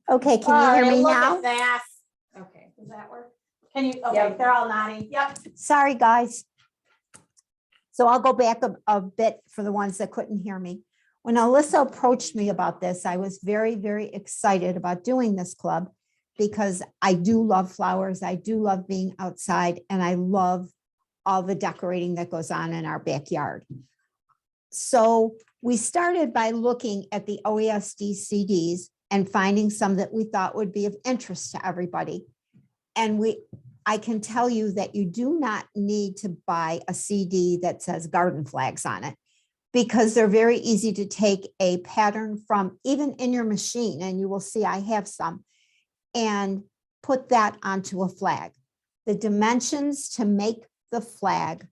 Okay, can All you hear right, me look now? at that. Okay, does that work? Can you, okay, Yep. they're all nodding. Yep. Sorry, guys. So I'll go back a bit for the ones that couldn't hear me. When Alyssa approached me about this, I was very, very excited about doing this club because I do love flowers. I do love being outside and I love all the decorating that goes on in our backyard. So we started by looking at the OESD CDs and finding some that we thought would be of interest to everybody. And I can tell you that you do not need to buy a CD that says garden flags on it because they're very easy to take a pattern from even in your machine, and you will see I have some, and put that onto a flag. The dimensions to make the flag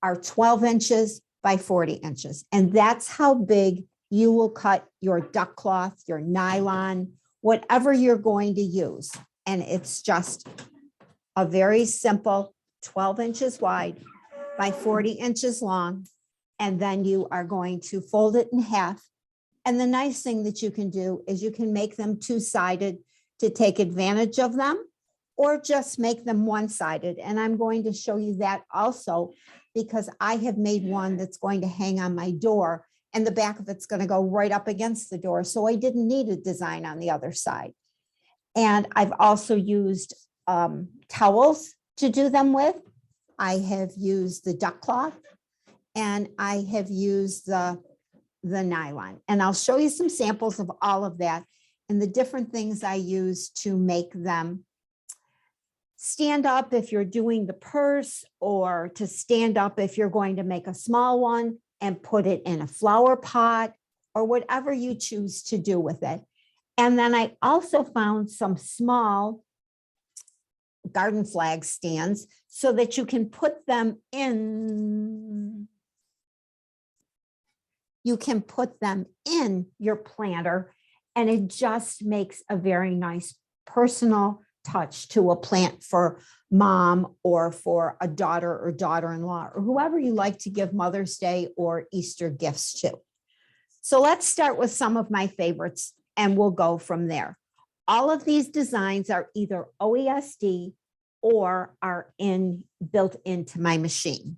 are 12 inches by 40 inches. And that's how big you will cut your duck cloth, your nylon, whatever you're going to use. And it's just a very simple 12 inches wide by 40 inches long. And then you are going to fold it in half. And the nice thing that you can do is you can make them two-sided to take advantage of them, or just make them one-sided. And I'm going to show you that also because I have made one that's going to hang on my door and the back of it's going to go right up against the door. So I didn't need a design on the other side. And I've also used towels to do them with. I have used the duck cloth and I have used the nylon. And I'll show you some samples of all of that and the different things I use to make them stand up if you're doing the purse, or to stand up if you're going to make a small one and put it in a flower pot, or whatever you choose to do with it. And then I also found some small garden flag stands so that you can put them in. You can put them in your planter, and it just makes a very nice personal touch to a plant for mom or for a daughter or daughter-in-law or whoever you like to give Mother's Day or Easter gifts to. So let's start with some of my favorites and we'll go from there. All of these designs are either OESD or are built into my machine.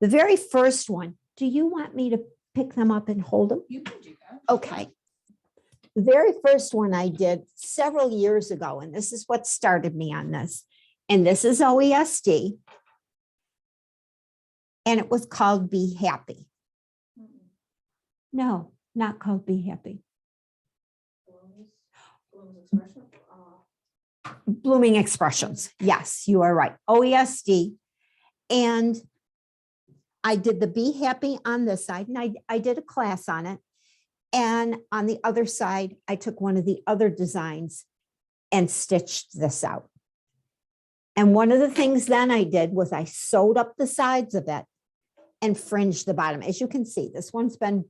The very first one, do you want me to pick them up and hold them? You can do that. Okay. The very first one I did several years ago, and this is what started me on this. And this is OESD. And it was called Be Happy. No, not called Be Happy. Blooming Expressions. Yes, you are right. OESD. And I did the Be Happy on this side, and I did a class on it. And on the other side, I took one of the other designs and stitched this out. And one of the things then I did was I sewed up the sides of it and fringed the bottom. As you can see, this one's been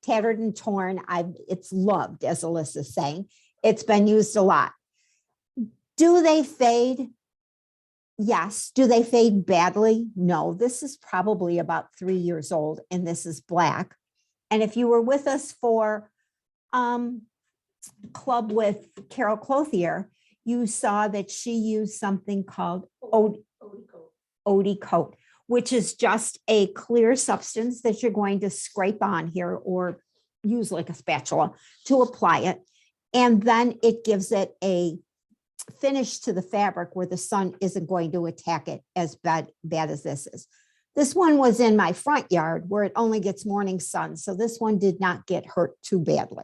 tattered and torn. It's loved, as Alyssa's saying. It's been used a lot. Do they fade? Yes. Do they fade badly? No. This is probably about 3 years old, and this is black. And if you were with us for club with Carol Clothier, you saw that she used something called Odie Coat, which is just a clear substance that you're going to scrape on here or use like a spatula to apply it. And then it gives it a finish to the fabric where the sun isn't going to attack it as bad as this is. This one was in my front yard where it only gets morning sun. So this one did not get hurt too badly.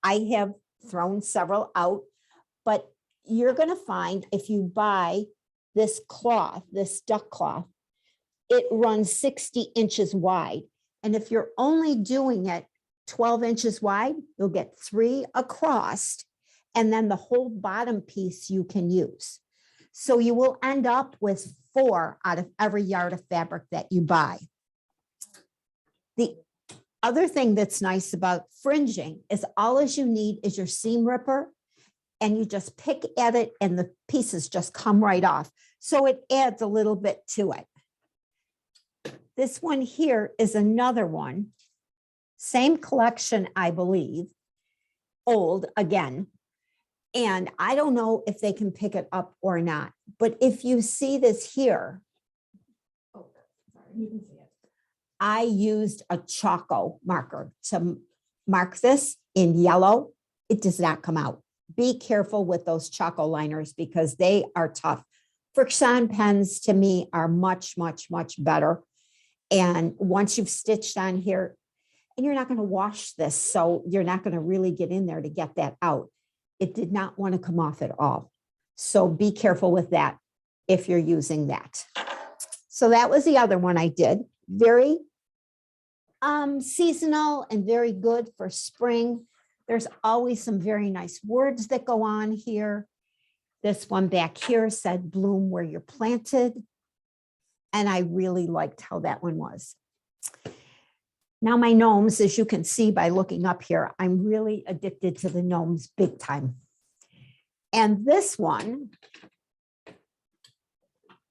I have thrown several out, but you're going to find if you buy this cloth, this duck cloth, it runs 60 inches wide. And if you're only doing it 12 inches wide, you'll get 3 across, and then the whole bottom piece you can use. So you will end up with 4 out of every yard of fabric that you buy. The other thing that's nice about fringing is all you need is your seam ripper, and you just pick at it and the pieces just come right off. So it adds a little bit to it. This one here is another one. Same collection, I believe. Old again. And I don't know if they can pick it up or not, but if you see this here, Oh, sorry, you can see it. I used a Choco marker to mark this in yellow. It does not come out. Be careful with those Choco liners because they are tough. Friction pens to me are much, much, much better. And once you've stitched on here, and you're not going to wash this, so you're not going to really get in there to get that out. It did not want to come off at all. So be careful with that if you're using that. So that was the other one I did. Very seasonal and very good for spring. There's always some very nice words that go on here. This one back here said bloom where you're planted. And I really liked how that one was. Now my gnomes, as you can see by looking up here, I'm really addicted to the gnomes big time. And this one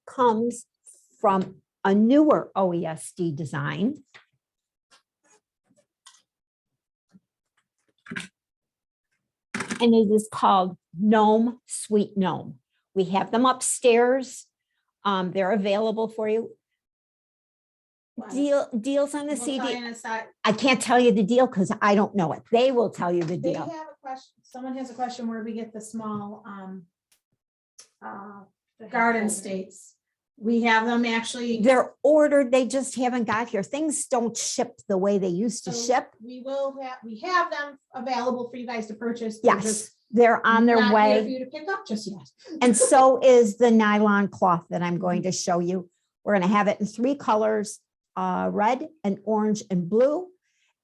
comes from a newer OESD design. And it is called Gnome Sweet Gnome. We have them upstairs. They're available for you. Deals on the We'll tell you CD. in a sec. I can't tell you the deal because I don't know it. They will tell you the They deal. have a question. Someone has a question where we get the small garden states. We have them actually. They're ordered. They just haven't got here. Things don't ship the way they used to So ship. We have them available for you guys to purchase. They're Yes, just they're on their not here For way. you to pick up just yet. And so is the nylon cloth that I'm going to show you. We're going to have it in 3 colors, red and orange and blue.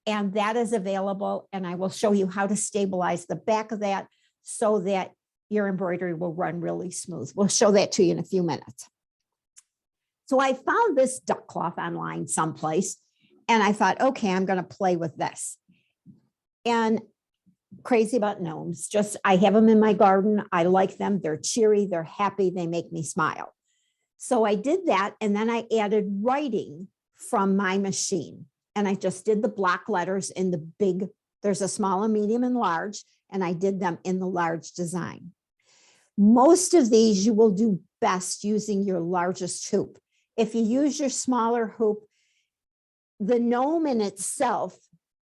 And that is available. And I will show you how to stabilize the back of that so that your embroidery will run really smooth. We'll show that to you in a few minutes. So I found this duck cloth online someplace and I thought, okay, I'm going to play with this. And crazy about gnomes, just I have them in my garden. I like them. They're cheery. They're happy. They make me smile. So I did that. And then I added writing from my machine. And I just did the block letters in the big, there's a small, a medium and large, and I did them in the large design. Most of these you will do best using your largest hoop. If you use your smaller hoop, the gnome in itself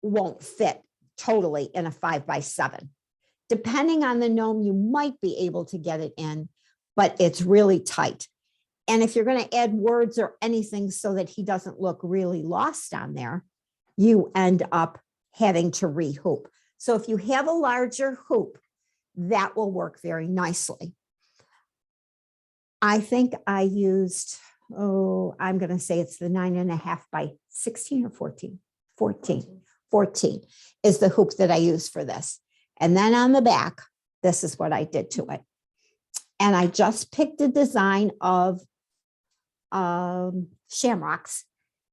won't fit totally in a 5x7. Depending on the gnome, you might be able to get it in, but it's really tight. And if you're going to add words or anything so that he doesn't look really lost on there, you end up having to rehoop. So if you have a larger hoop, that will work very nicely. I think I used, I'm going to say it's the 9.5 by 16 or 14. 14 is the hoop that I use for this. And then on the back, this is what I did to it. And I just picked a design of shamrocks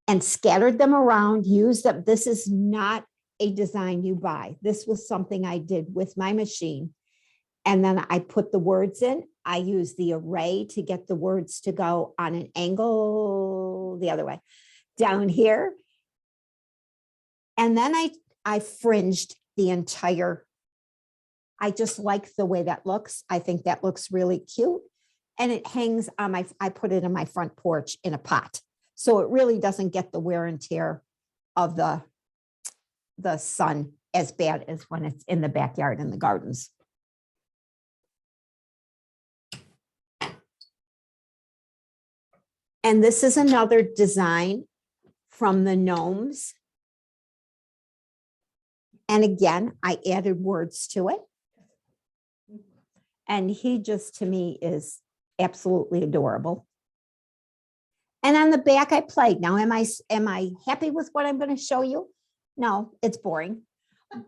and scattered them around, used them. This is not a design you buy. This was something I did with my machine. And then I put the words in. I use the array to get the words to go on an angle the other way down here. And then I fringed the entire, I just like the way that looks. I think that looks really cute. And it hangs on I put it in my front porch in a pot. So it really doesn't get the wear and tear of the sun as bad as when it's in the backyard in the gardens. And this is another design from the gnomes. And again, I added words to it. And he just, to me, is absolutely adorable. And on the back, I played. Now, am I happy with what I'm going to show you? No, it's boring.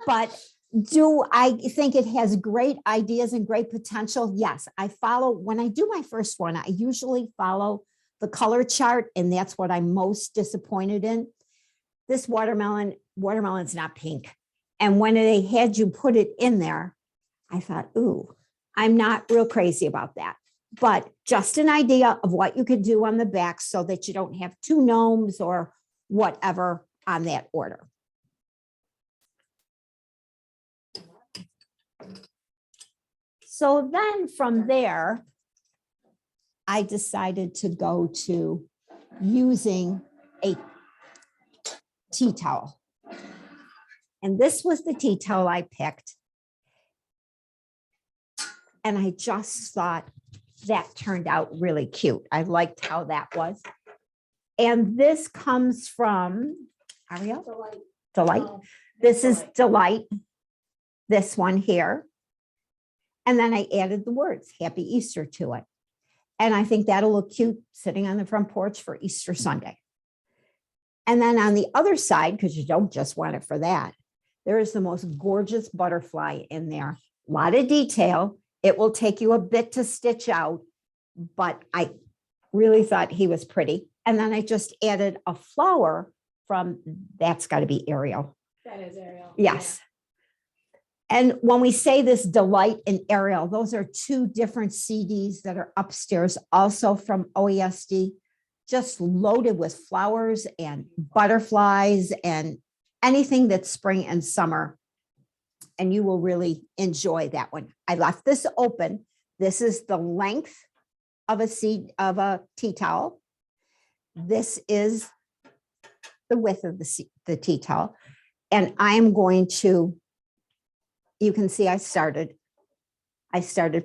But do I think it has great ideas and great potential? Yes, I follow. When I do my first one, I usually follow the color chart, and that's what I'm most disappointed in. This watermelon's not pink. And when they had you put it in there, I thought, ooh, I'm not real crazy about that. But just an idea of what you could do on the back so that you don't have 2 gnomes or whatever on that order. So then from there, I decided to go to using a tea towel. And this was the tea towel I picked. And I just thought that turned out really cute. I liked how that was. And this comes from Ariel? Delight. This is Delight. This one here. And then I added the words Happy Easter to it. And I think that'll look cute sitting on the front porch for Easter Sunday. And then on the other side, because you don't just want it for that, there is the most gorgeous butterfly in there. A lot of detail. It will take you a bit to stitch out, but I really thought he was pretty. And then I just added a flower from, that's got to be Ariel. That is Ariel. Yes. And when we say this Delight and Ariel, those are two different CDs that are upstairs, also from OESD, just loaded with flowers and butterflies and anything that's spring and summer. And you will really enjoy that one. I left this open. This is the length of a tea towel. This is the width of the tea towel. And I'm going to, you can see I started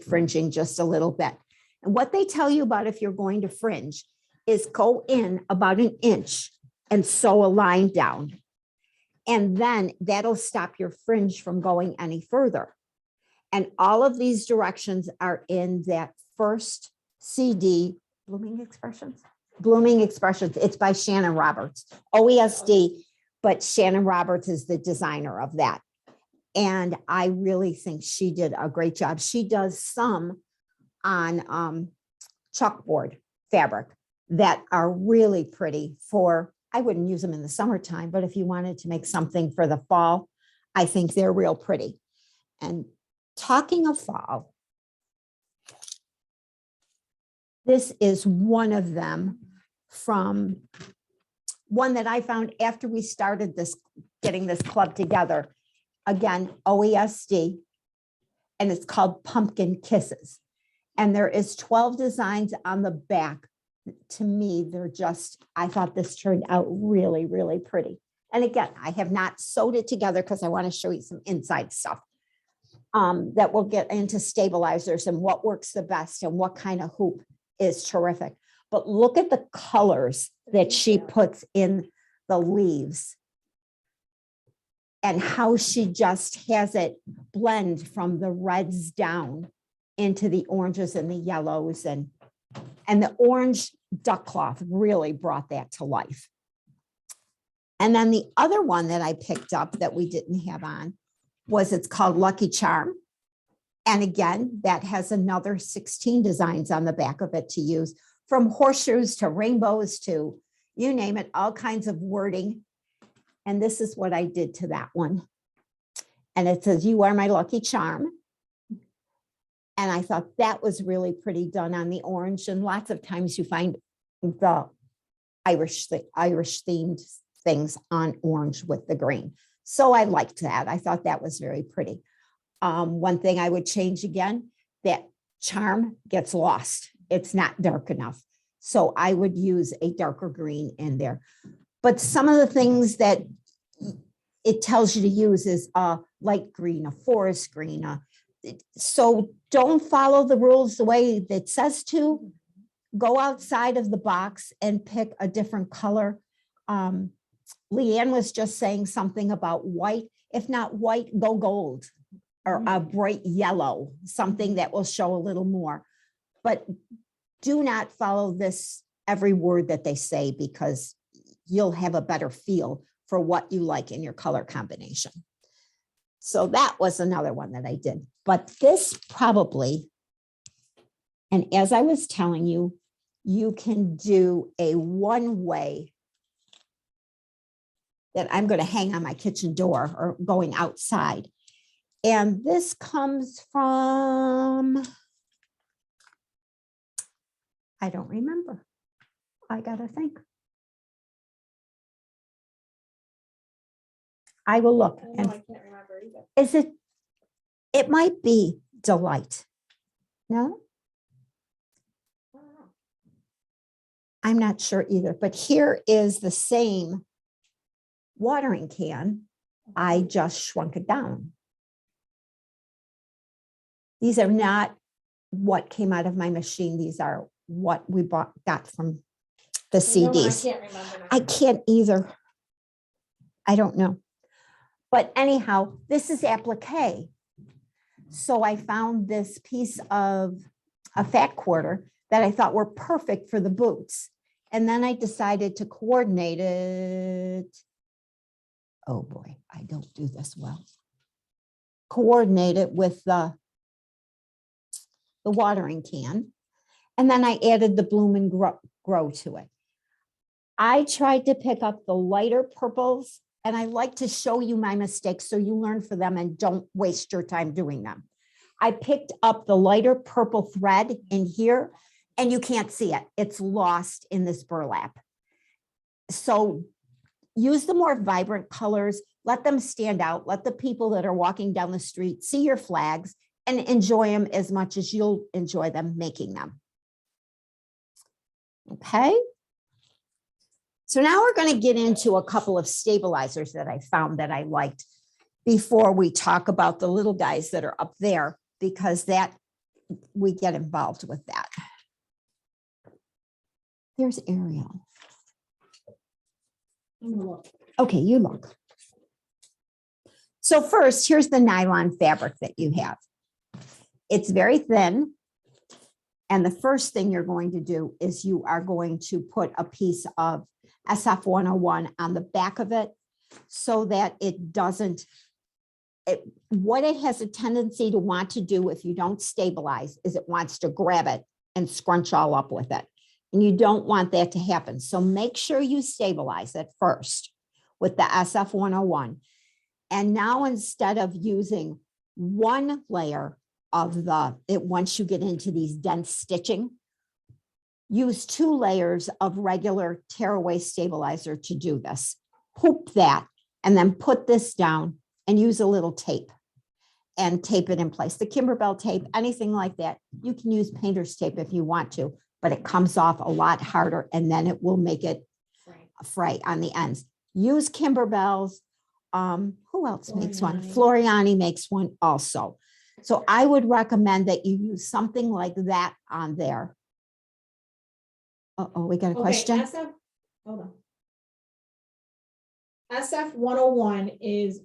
fringing just a little bit. And what they tell you about if you're going to fringe is go in about an inch and sew a line down. And then that'll stop your fringe from going any further. And all of these directions are in that first CD, Blooming Expressions. It's by Shannon Roberts, OESD, but Shannon Roberts is the designer of that. And I really think she did a great job. She does some on chalkboard fabric that are really pretty for, I wouldn't use them in the summertime, but if you wanted to make something for the fall, I think they're real pretty. And talking of fall, this is one of them from one that I found after we started this, getting this club together. Again, OESD, and it's called Pumpkin Kisses. And there is 12 designs on the back. To me, they're just, I thought this turned out really, really pretty. And again, I have not sewed it together because I want to show you some inside stuff that will get into stabilizers and what works the best and what kind of hoop is terrific. But look at the colors that she puts in the leaves and how she just has it blend from the reds down into the oranges and the yellows, and the orange duck cloth really brought that to life. And then the other one that I picked up that we didn't have on was, it's called Lucky Charm. And again, that has another 16 designs on the back of it to use, from horseshoes to rainbows to you name it, all kinds of wording. And this is what I did to that one. And it says, "You are my lucky charm." And I thought that was really pretty done on the orange. And lots of times you find the Irish themed things on orange with the green. So I liked that. I thought that was very pretty. One thing I would change again, that charm gets lost. It's not dark enough. So I would use a darker green in there. But some of the things that it tells you to use is a light green, a forest green. So don't follow the rules the way that says to. Go outside of the box and pick a different color. Leanne was just saying something about white. If not white, go gold or a bright yellow, something that will show a little more. But do not follow this every word that they say, because you'll have a better feel for what you like in your color combination. So that was another one that I did. But this probably, and as I was telling you, you can do a one-way that I'm going to hang on my kitchen door or going outside. And this comes from, I don't remember. I got to think. I will look. I And can't remember either. is it, it might be Delight. No? I'm not sure either, but here is the same watering can. I just shrunk it down. These are not what came out of my machine. These are what we got from the CDs. I can't remember. now. I can't either. I don't know. But anyhow, this is applique. So I found this piece of a fat quarter that I thought were perfect for the boots. And then I decided to coordinate it. Oh boy, I don't do this well. Coordinate it with the watering can. And then I added the bloom and grow to it. I tried to pick up the lighter purples, and I like to show you my mistakes so you learn from them and don't waste your time doing them. I picked up the lighter purple thread in here, and you can't see it. It's lost in this burlap. So use the more vibrant colors, let them stand out, let the people that are walking down the street see your flags and enjoy them as much as you'll enjoy them making them. Okay. So now we're going to get into a couple of stabilizers that I found that I liked before we talk about the little guys that are up there, because that we get involved with that. There's Ariel. Okay, you look. So first, here's the nylon fabric that you have. It's very thin. And the first thing you're going to do is you are going to put a piece of SF101 on the back of it so that it doesn't, what it has a tendency to want to do if you don't stabilize is it wants to grab it and scrunch all up with it. And you don't want that to happen. So make sure you stabilize it first with the SF101. And now instead of using one layer of once you get into these dense stitching, use 2 layers of regular tearaway stabilizer to do this. Hoop that, and then put this down and use a little tape and tape it in place. The Kimberbell tape, anything like that. You can use painter's tape if you want to, but it comes off a lot harder and then it will make it fray on the ends. Use Kimberbell's. Who else makes one? Floriani makes one also. So I would recommend that you use something like that on there. Uh-oh, we got a question? Hold on. SF101 is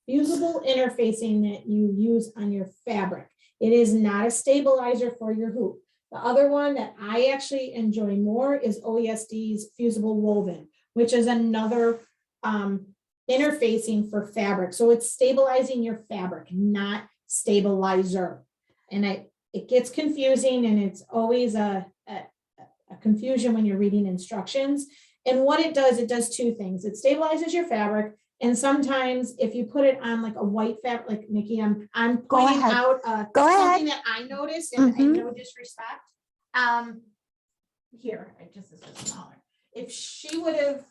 fusible interfacing that you use on your fabric. It is not a stabilizer for your hoop. The other one that I actually enjoy more is OESD's fusible woven, which is another interfacing for fabric. So it's stabilizing your fabric, not stabilizer. And it gets confusing, and it's always a confusion when you're reading instructions. And what it does 2 things. It stabilizes your fabric. And sometimes if you put it on like a white fabric, like Nikki, I'm pointing out something that I noticed, and no disrespect. Here, this is just smaller. If she would have,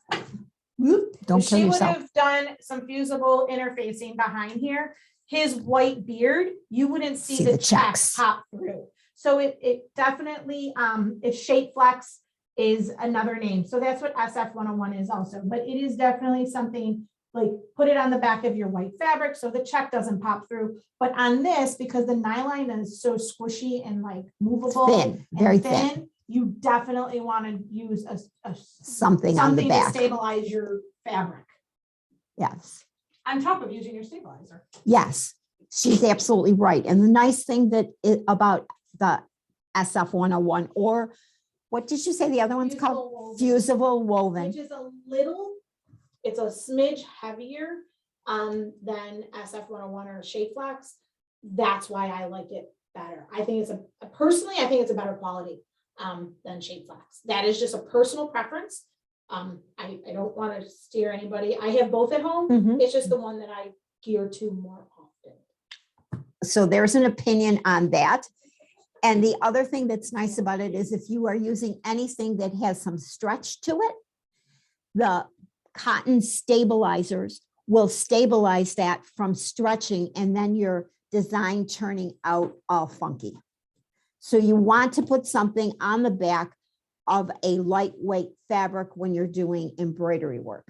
Don't if kill she would yourself. have done some fusible interfacing behind here, his white beard, you wouldn't see the checks pop through. So it definitely, it's shape flex is another name. So that's what SF101 is also, but it is definitely something like put it on the back of your white fabric so the check doesn't pop through. But on this, because the nylon is so squishy and like movable, Thin, very thin. You definitely want to use Something on the back. to stabilize your fabric. Yes. On top of using your stabilizer. Yes, she's absolutely right. And the nice thing about the SF101, or what did you say the other one's called? Fusible woven. Which is it's a smidge heavier than SF101 or Shape Flex. That's why I like it better. I think personally, I think it's a better quality than Shape Flex. That is just a personal preference. I don't want to steer anybody. I have both at home. It's just the one that I gear to more often. So there's an opinion on that. And the other thing that's nice about it is if you are using anything that has some stretch to it, the cotton stabilizers will stabilize that from stretching, and then your design turning out all funky. So you want to put something on the back of a lightweight fabric when you're doing embroidery work.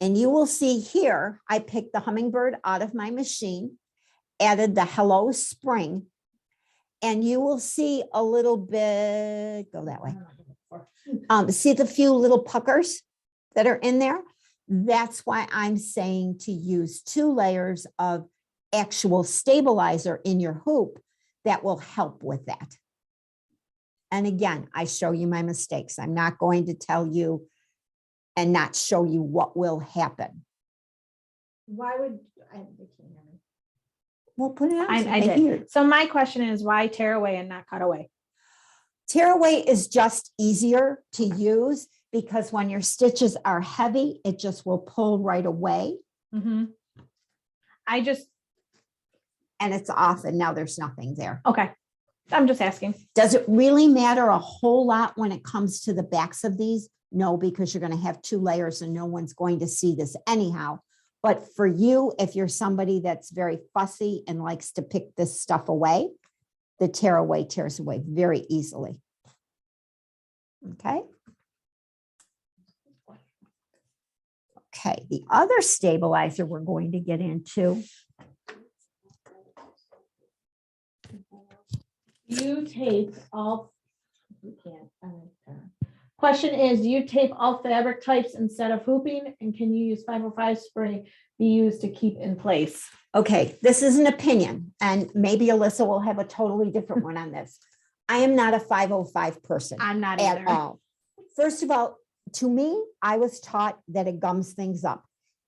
And you will see here, I picked the hummingbird out of my machine, added the Hello Spring, and you will see a little bit, go that way. See the few little puckers that are in there? That's why I'm saying to use 2 layers of actual stabilizer in your hoop that will help with that. And again, I show you my mistakes. I'm not going to tell you and not show you what will happen. Why would, they can't hear me. We'll put it on. so I they hear did. it. So my question is, why tear away and not cut away? Tear away is just easier to use because when your stitches are heavy, it just will pull right away I just, and it's off and now there's nothing there. okay. I'm just asking. Does it really matter a whole lot when it comes to the backs of these? No, because you're going to have 2 layers and no one's going to see this anyhow. But for you, if you're somebody that's very fussy and likes to pick this stuff away, the tear away tears away very easily. Okay. Okay, the other stabilizer we're going to get into. You tape all, you can't. Question is, do you tape all fabric types instead of hooping? And can you use 505 spray be used to keep in place? Okay, this is an opinion, and maybe Alyssa will have a totally different one on this. I am not a 505 person I'm not at either. all. First of all, to me, I was taught that it gums things up.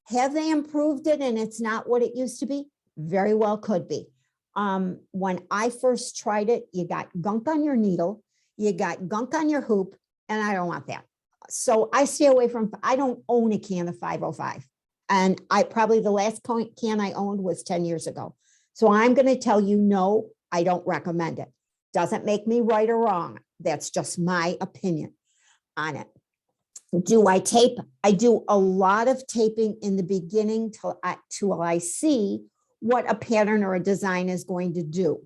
Have they improved it and it's not what it used to be? Very well could be. When I first tried it, you got gunk on your needle, you got gunk on your hoop, and I don't want that. So I stay away from, I don't own a can of 505. And I probably the last can I owned was 10 years ago. So I'm going to tell you, no, I don't recommend it. Doesn't make me right or wrong. That's just my opinion on it. Do I tape? I do a lot of taping in the beginning till I see what a pattern or a design is going to do.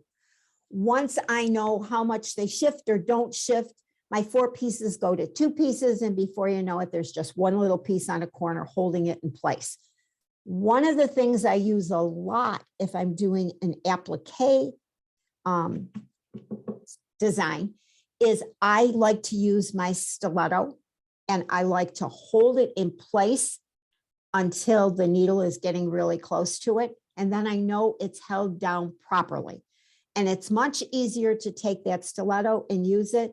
Once I know how much they shift or don't shift, my 4 pieces go to 2 pieces, and before you know it, there's just one little piece on a corner holding it in place. One of the things I use a lot if I'm doing an applique design is I like to use my stiletto, and I like to hold it in place until the needle is getting really close to it. And then I know it's held down properly. And it's much easier to take that stiletto and use it.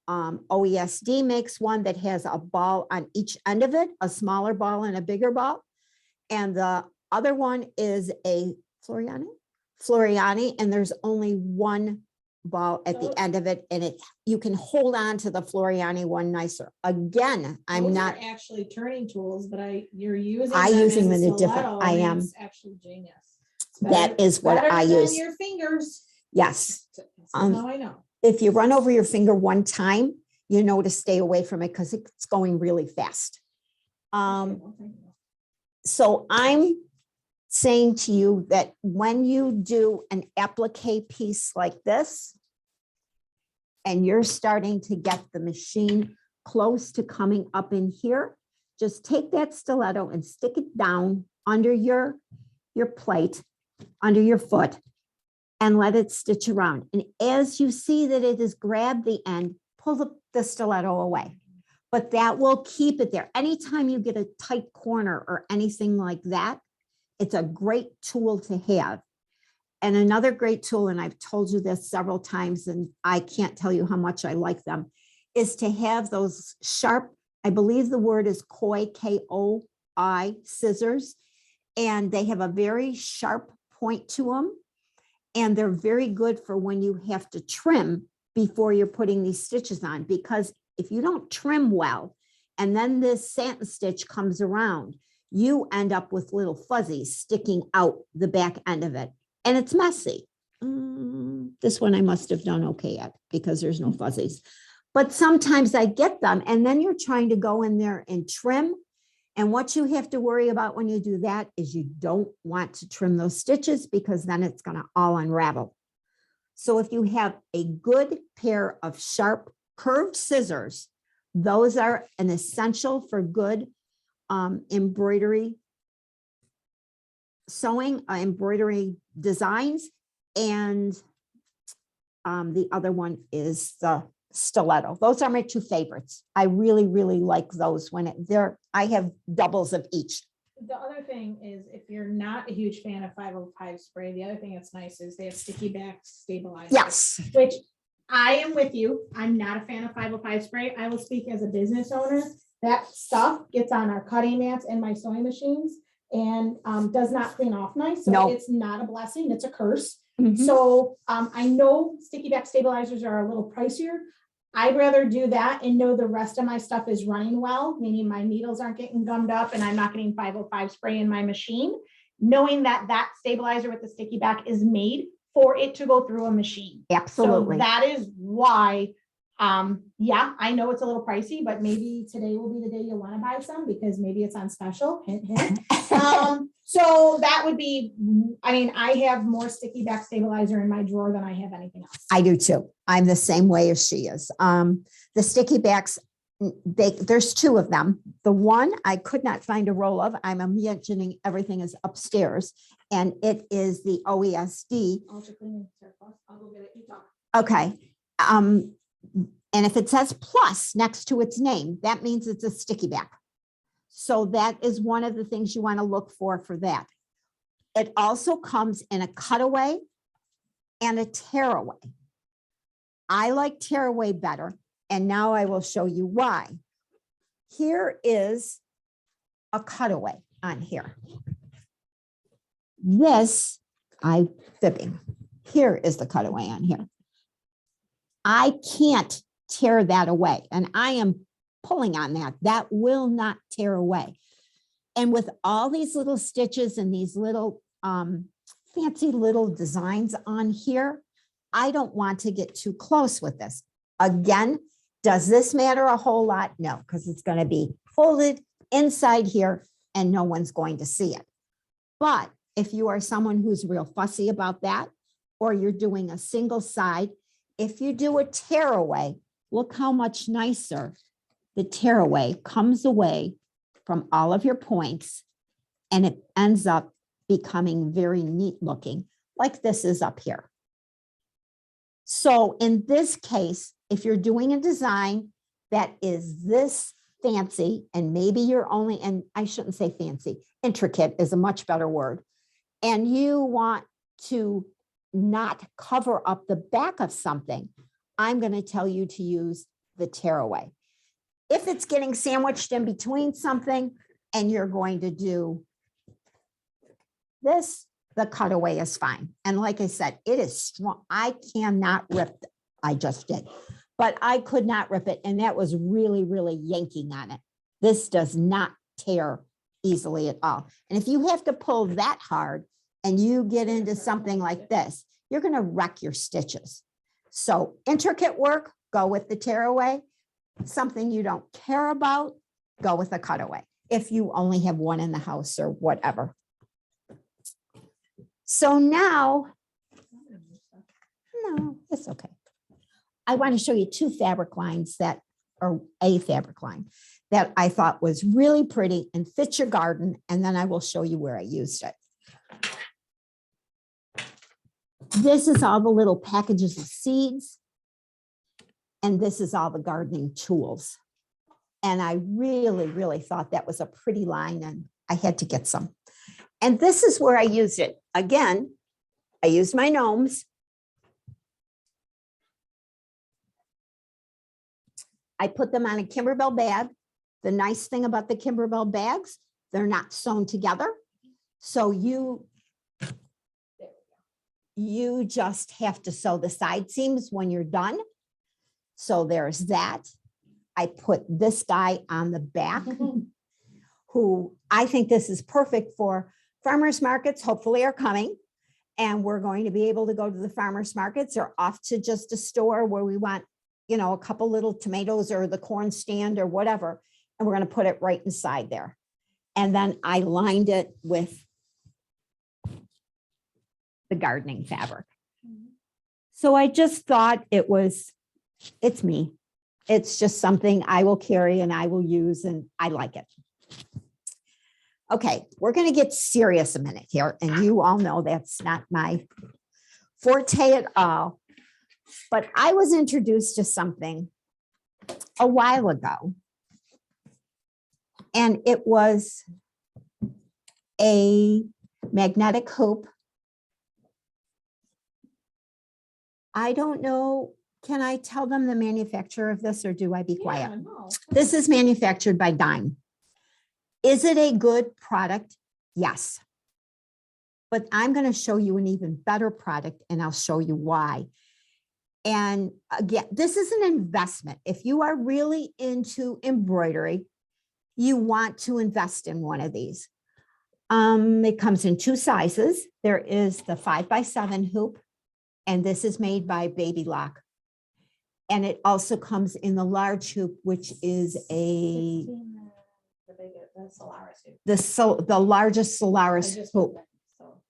OESD makes one that has a ball on each end of it, a smaller ball and a bigger ball. And the other one is a Floriani, and there's only one ball at the end of it, and you can hold on to the Floriani one nicer. Again, I'm Those not are actually turning tools, but you're using I them using as them in a different- stiletto, I and am. it's actually genius. It's That better- is what better I than use. your fingers. Yes. That's Um, how I know. If you run over your finger one time, you know to stay away from it because it's going really fast. So I'm saying to you that when you do an applique piece like this, and you're starting to get the machine close to coming up in here, just take that stiletto and stick it down under your plate, under your foot, and let it stitch around. And as you see that it has grabbed the end, pull the stiletto away. But that will keep it there. Anytime you get a tight corner or anything like that, it's a great tool to have. And another great tool, and I've told you this several times, and I can't tell you how much I like them, is to have those sharp, I believe the word is koi, K-O-I, scissors. And they have a very sharp point to them. And they're very good for when you have to trim before you're putting these stitches on, because if you don't trim well, and then this satin stitch comes around, you end up with little fuzzies sticking out the back end of it. And it's messy. This one I must have done okay at because there's no fuzzies. But sometimes I get them, and then you're trying to go in there and trim And what you have to worry about when you do that is you don't want to trim those stitches because then it's going to all unravel. So if you have a good pair of sharp curved scissors, those are an essential for good embroidery sewing, embroidery designs. And the other one is the stiletto. Those are my two favorites. I really, really like those when I have doubles of each. The other thing is, if you're not a huge fan of 505 spray, the other thing that's nice is they have sticky back stabilizers. Yes. Which I am with you. I'm not a fan of 505 spray. I will speak as a business owner. That stuff gets on our cutting mats and my sewing machines and does not clean off nice. So No. it's not a blessing, it's a curse. Mhm. So I know sticky back stabilizers are a little pricier. I'd rather do that and know the rest of my stuff is running well, meaning my needles aren't getting gummed up and I'm not getting 505 spray in my machine, knowing that that stabilizer with the sticky back is made for it to go through a machine. Absolutely. So that is why, yeah, I know it's a little pricey, but maybe today will be the day you'll want to buy some because maybe it's on special. Hint, hint. So that would be, I mean, I have more sticky back stabilizer in my drawer than I have anything else. I do too. I'm the same way as she is. The sticky backs, there's two of them. The one I could not find a roll of. I'm imagining everything is upstairs, and it is the OESD. Ultra cleaning surplus. I'll go get it. You talk. Okay. And if it says plus next to its name, that means it's a sticky back. So that is one of the things you want to look for that. It also comes in a cutaway and a tearaway. I like tearaway better, and now I will show you why. Here is a cutaway on here. This, I'm fibbing. Here is the cutaway on here. I can't tear that away, and I am pulling on that. That will not tear away. And with all these little stitches and these little fancy little designs on here, I don't want to get too close with this. Again, does this matter a whole lot? No, because it's going to be folded inside here and no one's going to see it. But if you are someone who's real fussy about that, or you're doing a single side, if you do a tearaway, look how much nicer the tearaway comes away from all of your points, and it ends up becoming very neat looking, like this is up here. So in this case, if you're doing a design that is this fancy, and maybe you're only, and I shouldn't say fancy, intricate is a much better word, and you want to not cover up the back of something, I'm going to tell you to use the tearaway. If it's getting sandwiched in between something and you're going to do this, the cutaway is fine. And like I said, it is strong. I cannot rip it. I just did, but I could not rip it. And that was really, really yanking on it. This does not tear easily at all. And if you have to pull that hard and you get into something like this, you're going to wreck your stitches. So intricate work, go with the tearaway. Something you don't care about, go with a cutaway. If you only have one in the house or whatever. So now, no, it's okay. I want to show you two fabric lines that are a fabric line that I thought was really pretty and fits your garden. And then I will show you where I used it. This is all the little packages of seeds. And this is all the gardening tools. And I really, really thought that was a pretty line, and I had to get some. And this is where I used it. Again, I used my gnomes. I put them on a Kimberbell bag. The nice thing about the Kimberbell bags, they're not sewn together. So you just have to sew the side seams when you're done. So there's that. I put this guy on the back, who I think this is perfect for farmers markets, hopefully are coming. And we're going to be able to go to the farmers markets or off to just a store where we want, you know, a couple little tomatoes or the corn stand or whatever. And we're going to put it right inside there. And then I lined it with the gardening fabric. So I just thought it's me. It's just something I will carry and I will use, and I like it. Okay, we're going to get serious a minute here. And you all know that's not my forte at all. But I was introduced to something a while ago. And it was a magnetic hoop. I don't know. Can I tell them the manufacturer of this, or do I be quiet? Yeah, no. This is manufactured by Dime. Is it a good product? Yes. But I'm going to show you an even better product, and I'll show you why. And again, this is an investment. If you are really into embroidery, you want to invest in one of these. It comes in two sizes. There is the 5x7 hoop, and this is made by Baby Lock. And it also comes in the large hoop, which is a 16, the Solaris. the largest Solaris I just hoop. went, so.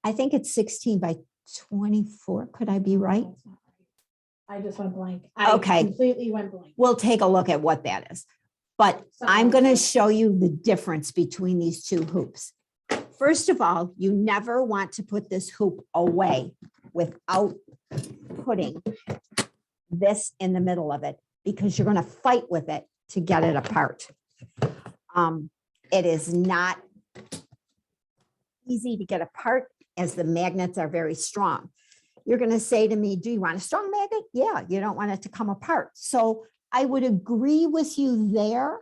I think it's 16 by 24. Could I be right? That's not right. I just went blank. Okay. I completely went blank. We'll take a look at what that is. But I'm going to show you the difference between these two hoops. First of all, you never want to put this hoop away without putting this in the middle of it, because you're going to fight with it to get it apart. It is not easy to get apart, as the magnets are very strong. You're going to say to me, do you want a strong magnet? Yeah, you don't want it to come apart. So I would agree with you there,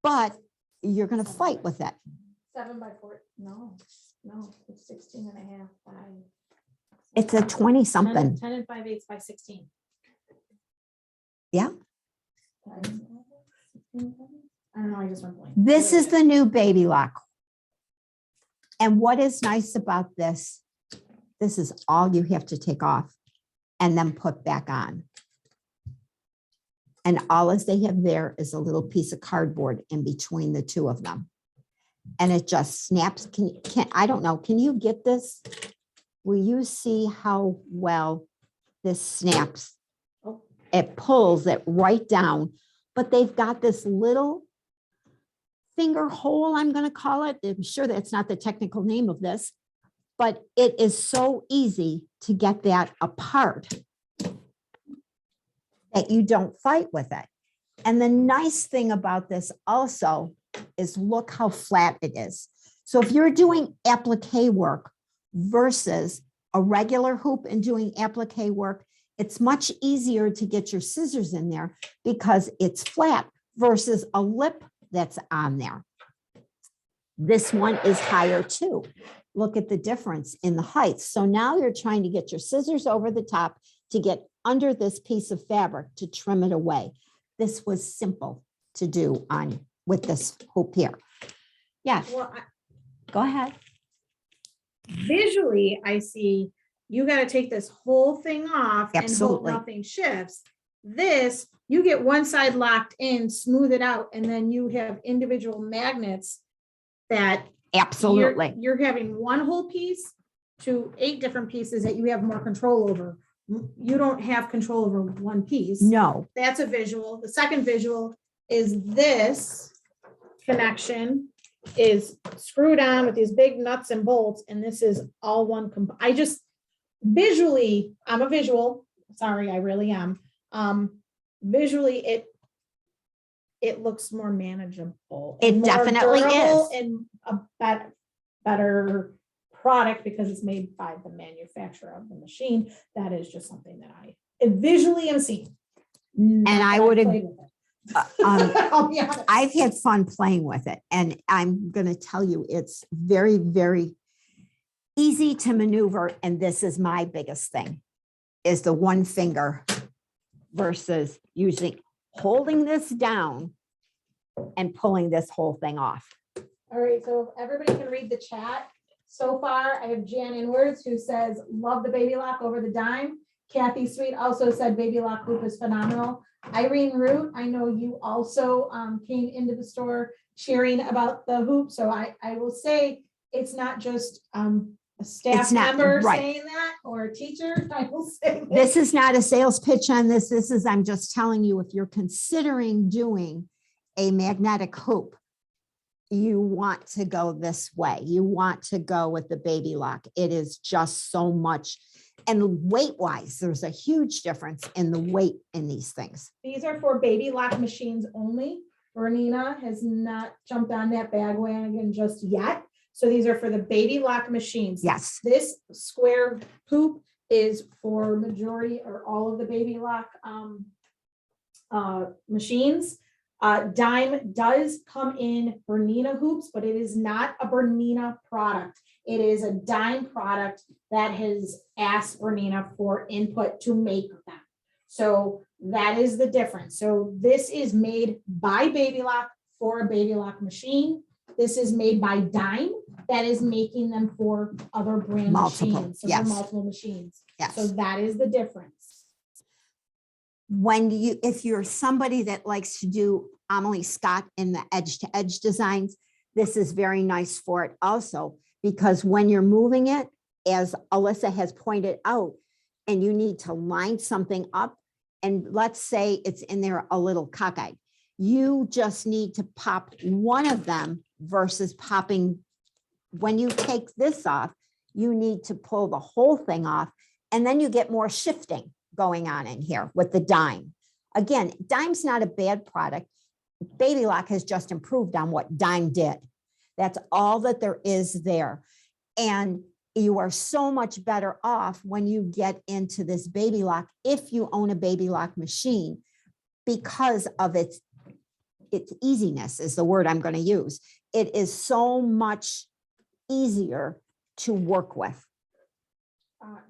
but you're going to fight with it. 7 by 4. No, it's 16 and a half by. It's a 20 something. 10 and 5/8 by 16. Yeah. I don't know, I just went blank. This is the new Baby Lock. And what is nice about this is all you have to take off and then put back on. And all as they have there is a little piece of cardboard in between the two of them. And it just snaps. I don't know, can you get this? Will you see how well this snaps? Oh. It pulls it right down, but they've got this little finger hole, I'm going to call it. I'm sure that's not the technical name of this, but it is so easy to get that apart that you don't fight with it. And the nice thing about this also is look how flat it is. So if you're doing applique work versus a regular hoop and doing applique work, it's much easier to get your scissors in there because it's flat versus a lip that's on there. This one is higher too. Look at the difference in the height. So now you're trying to get your scissors over the top to get under this piece of fabric to trim it away. This was simple to do with this hoop here. Yeah, Well, go ahead. visually, I see you got to take this whole thing off and Absolutely. hope nothing shifts. This, you get one side locked in, smooth it out, and then you have individual magnets that Absolutely. you're having one whole piece to 8 different pieces that you have more control over. You don't have control over one piece. No, That's a visual. The second visual is this connection is screwed on with these big nuts and bolts, and this is all one. I just visually, I'm a visual. Sorry, I really am. Visually, it looks more manageable. It and more definitely durable is. and a better product because it's made by the manufacturer of the machine. That is just something that I visually am seeing. And I would played with it. I'll be honest. I've had fun playing with it, and I'm going to tell you, it's very, very easy to maneuver. And this is my biggest thing, is the one finger versus using, holding this down and pulling this whole thing off. All right, so if everybody can read the chat. So far, I have Jan Inwards who says, love the Baby Lock over the Dime. Kathy Sweet also said baby lock hoop is phenomenal. Irene Root, I know you also came into the store cheering about the hoop. So I will say it's not just a staff It's not, member right. saying that or a teacher. I will say This is not a sales pitch on this. This is, I'm just telling you, if you're considering doing a magnetic hoop, you want to go this way. You want to go with the baby lock. It is just so much. And weight wise, there's a huge difference in the weight in these things. these are for baby lock machines only. Bernina has not jumped on that bandwagon just yet. So these are for the baby lock machines. Yes. This square hoop is for majority or all of the baby lock machines. Dime does come in Bernina hoops, but it is not a Bernina product. It is a Dime product that has asked Bernina for input to make them. So that is the difference. So this is made by Baby Lock for a Baby Lock machine. This is made by Dime that is making them for other brand Multiple, machines. So they're yes. multiple machines. So Yes. that is the difference. When you, if you're somebody that likes to do Amelie Scott in the edge to edge designs, this is very nice for it also, because when you're moving it, as Alyssa has pointed out, and you need to line something up, and let's say it's in there a little cockeyed, you just need to pop one of them versus popping. When you take this off, you need to pull the whole thing off, and then you get more shifting going on in here with the Dime. Again, Dime's not a bad product. Baby Lock has just improved on what Dime did. That's all that there is there. And you are so much better off when you get into this Baby Lock, if you own a Baby Lock machine, because of its easiness is the word I'm going to use. It is so much easier to work with.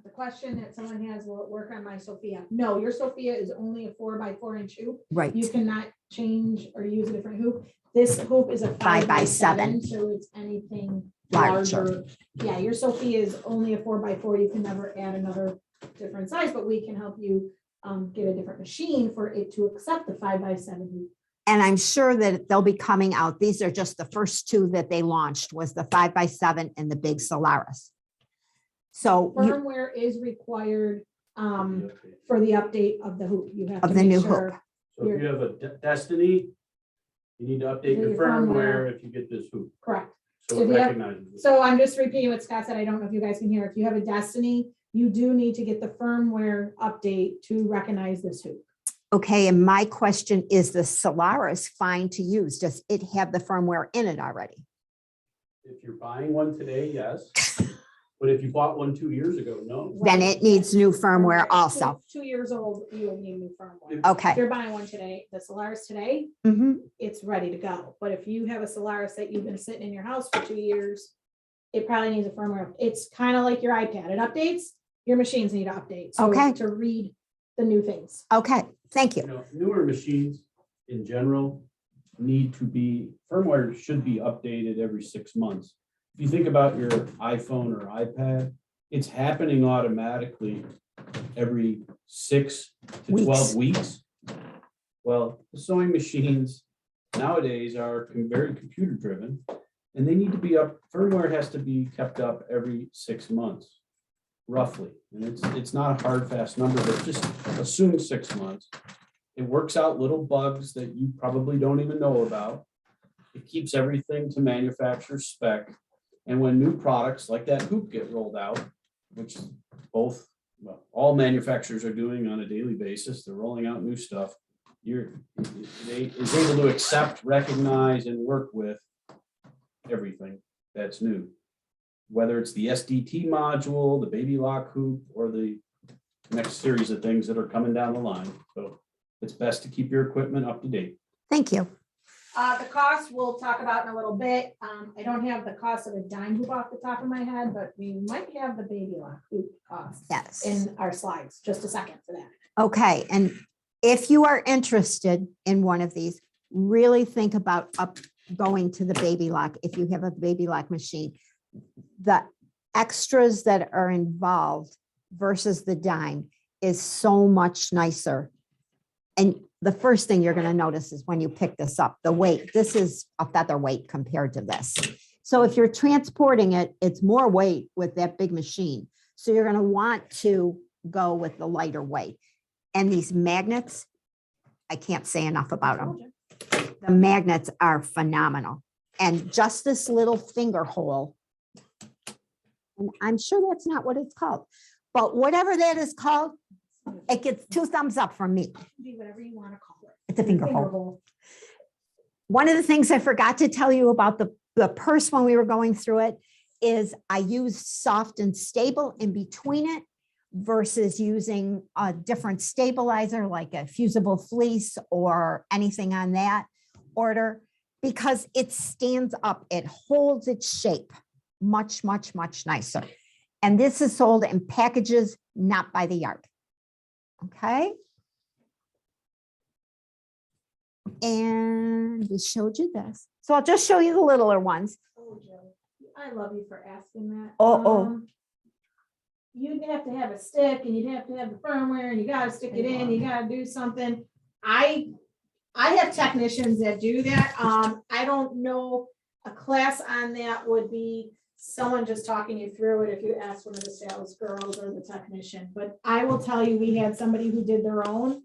The question that someone has, will it work on my Sophia? No, your Sophia is only a 4x4" hoop. Right. You cannot change or use a different hoop. This hoop is a 5x7. So it's anything Larger. larger. Yeah, your Sophia is only a 4x4. You can never add another different size, but we can help you get a different machine for it to accept the 5x7 hoop. And I'm sure that they'll be coming out. These are just the first two that they launched, was the 5x7 and the big Solaris. So you, Firmware is required for the update of the hoop. You have Of to the make new sure. hoop. So if you have a Destiny, you need to update your Your firmware. firmware if you get this hoop. Correct. So it If you have- recognizes it. So I'm just repeating what Scott said. I don't know if you guys can hear. If you have a Destiny, you do need to get the firmware update to recognize this hoop. okay, and my question is, the Solaris fine to use? Does it have the firmware in it already? If you're buying one today, yes. But if you bought one 2 years ago, no. Then it needs new firmware also. 2 years old, you will need new firmware. If Okay. you're buying one today, the Solaris today, Mhm. it's ready to go. But if you have a Solaris that you've been sitting in your house for 2 years, it probably needs a firmware. It's kind of like your iPad. It updates, your machines need to update. So Okay. to read the new things. Okay, thank You you. know, newer machines in general need to be, firmware should be updated every 6 months. If you think about your iPhone or iPad, it's happening automatically every 6 to 12 weeks. Well, the sewing machines nowadays are very computer driven, and they need to be up, firmware has to be kept up every 6 months, roughly. And it's not a hard, fast number, but just assume 6 months. It works out little bugs that you probably don't even know about. It keeps everything to manufacturer spec. And when new products like that hoop get rolled out, which both, well, all manufacturers are doing on a daily basis, they're rolling out new stuff. It is able to accept, recognize, and work with everything that's new. Whether it's the SDT module, the Baby Lock hoop, or the next series of things that are coming down the line. So it's best to keep your equipment up to date. Thank you. The cost we'll talk about in a little bit. I don't have the cost of a Dime hoop off the top of my head, but we might have the Baby Lock hoop cost Yes. in our slides. Just a second for that. Okay, and if you are interested in one of these, really think about going to the Baby Lock if you have a Baby Lock machine. The extras that are involved versus the Dime is so much nicer. And the first thing you're going to notice is when you pick this up, the weight. This is a featherweight compared to this. So if you're transporting it, it's more weight with that big machine. So you're going to want to go with the lighter weight. And these magnets, I can't say enough about them. The magnets are phenomenal. And just this little finger hole, and I'm sure that's not what it's called, but whatever that is called, it gets 2 thumbs up from me. Be whatever you want to call it. It's a finger hole. One of the things I forgot to tell you about the purse when we were going through it is I used soft and stable in between it versus using a different stabilizer like a fusible fleece or anything on that order, because it stands up, it holds its shape much, much, much nicer. And this is sold in packages, not by the yard. Okay. And we showed you this. So I'll just show you the littler ones. Oh, Joe, I love you for asking that. Oh. You'd have to have a stick and you'd have to have the firmware and you gotta stick it in, you gotta do something. I have technicians that do that. I don't know, a class on that would be someone just talking you through it if you ask one of the sales girls or the technician. But I will tell you, we had somebody who did their own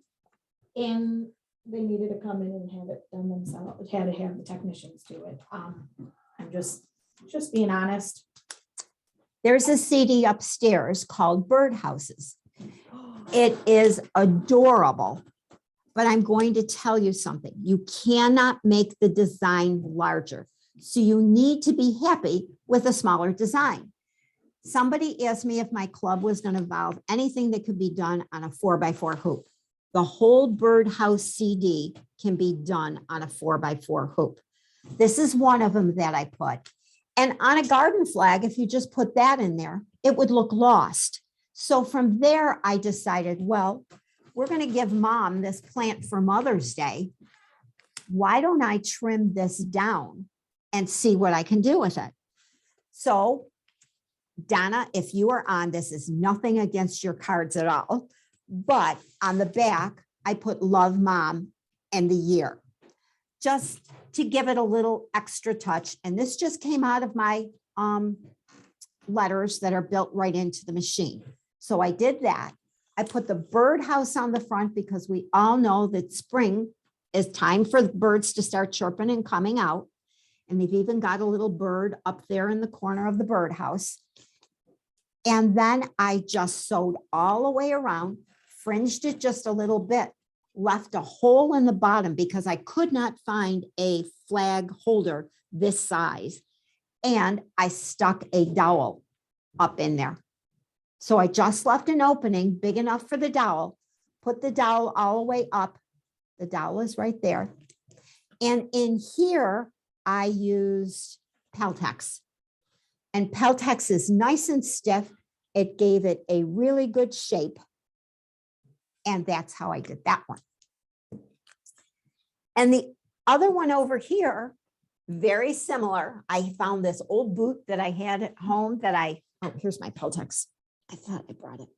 and they needed to come in and have it done themselves, had to have the technicians do it. I'm just being honest. There's a CD upstairs called Birdhouses. It is adorable, but I'm going to tell you something. You cannot make the design larger. So you need to be happy with a smaller design. Somebody asked me if my club was going to valve anything that could be done on a 4x4 hoop. The whole birdhouse CD can be done on a 4x4 hoop. This is one of them that I put. And on a garden flag, if you just put that in there, it would look lost. So from there, I decided, well, we're going to give mom this plant for Mother's Day. Why don't I trim this down and see what I can do with it? So Donna, if you are on, this is nothing against your cards at all, but on the back, I put love mom and the year, just to give it a little extra touch. And this just came out of my letters that are built right into the machine. So I did that. I put the birdhouse on the front because we all know that spring is time for the birds to start chirping and coming out. And they've even got a little bird up there in the corner of the birdhouse. And then I just sewed all the way around, fringed it just a little bit, left a hole in the bottom because I could not find a flag holder this size. And I stuck a dowel up in there. So I just left an opening big enough for the dowel, put the dowel all the way up. The dowel is right there. And in here, I used Peltex. And Peltex is nice and stiff. It gave it a really good shape. And that's how I did that one. And the other one over here, very similar. I found this old boot that I had at home that oh, here's my Peltex. I thought I brought it.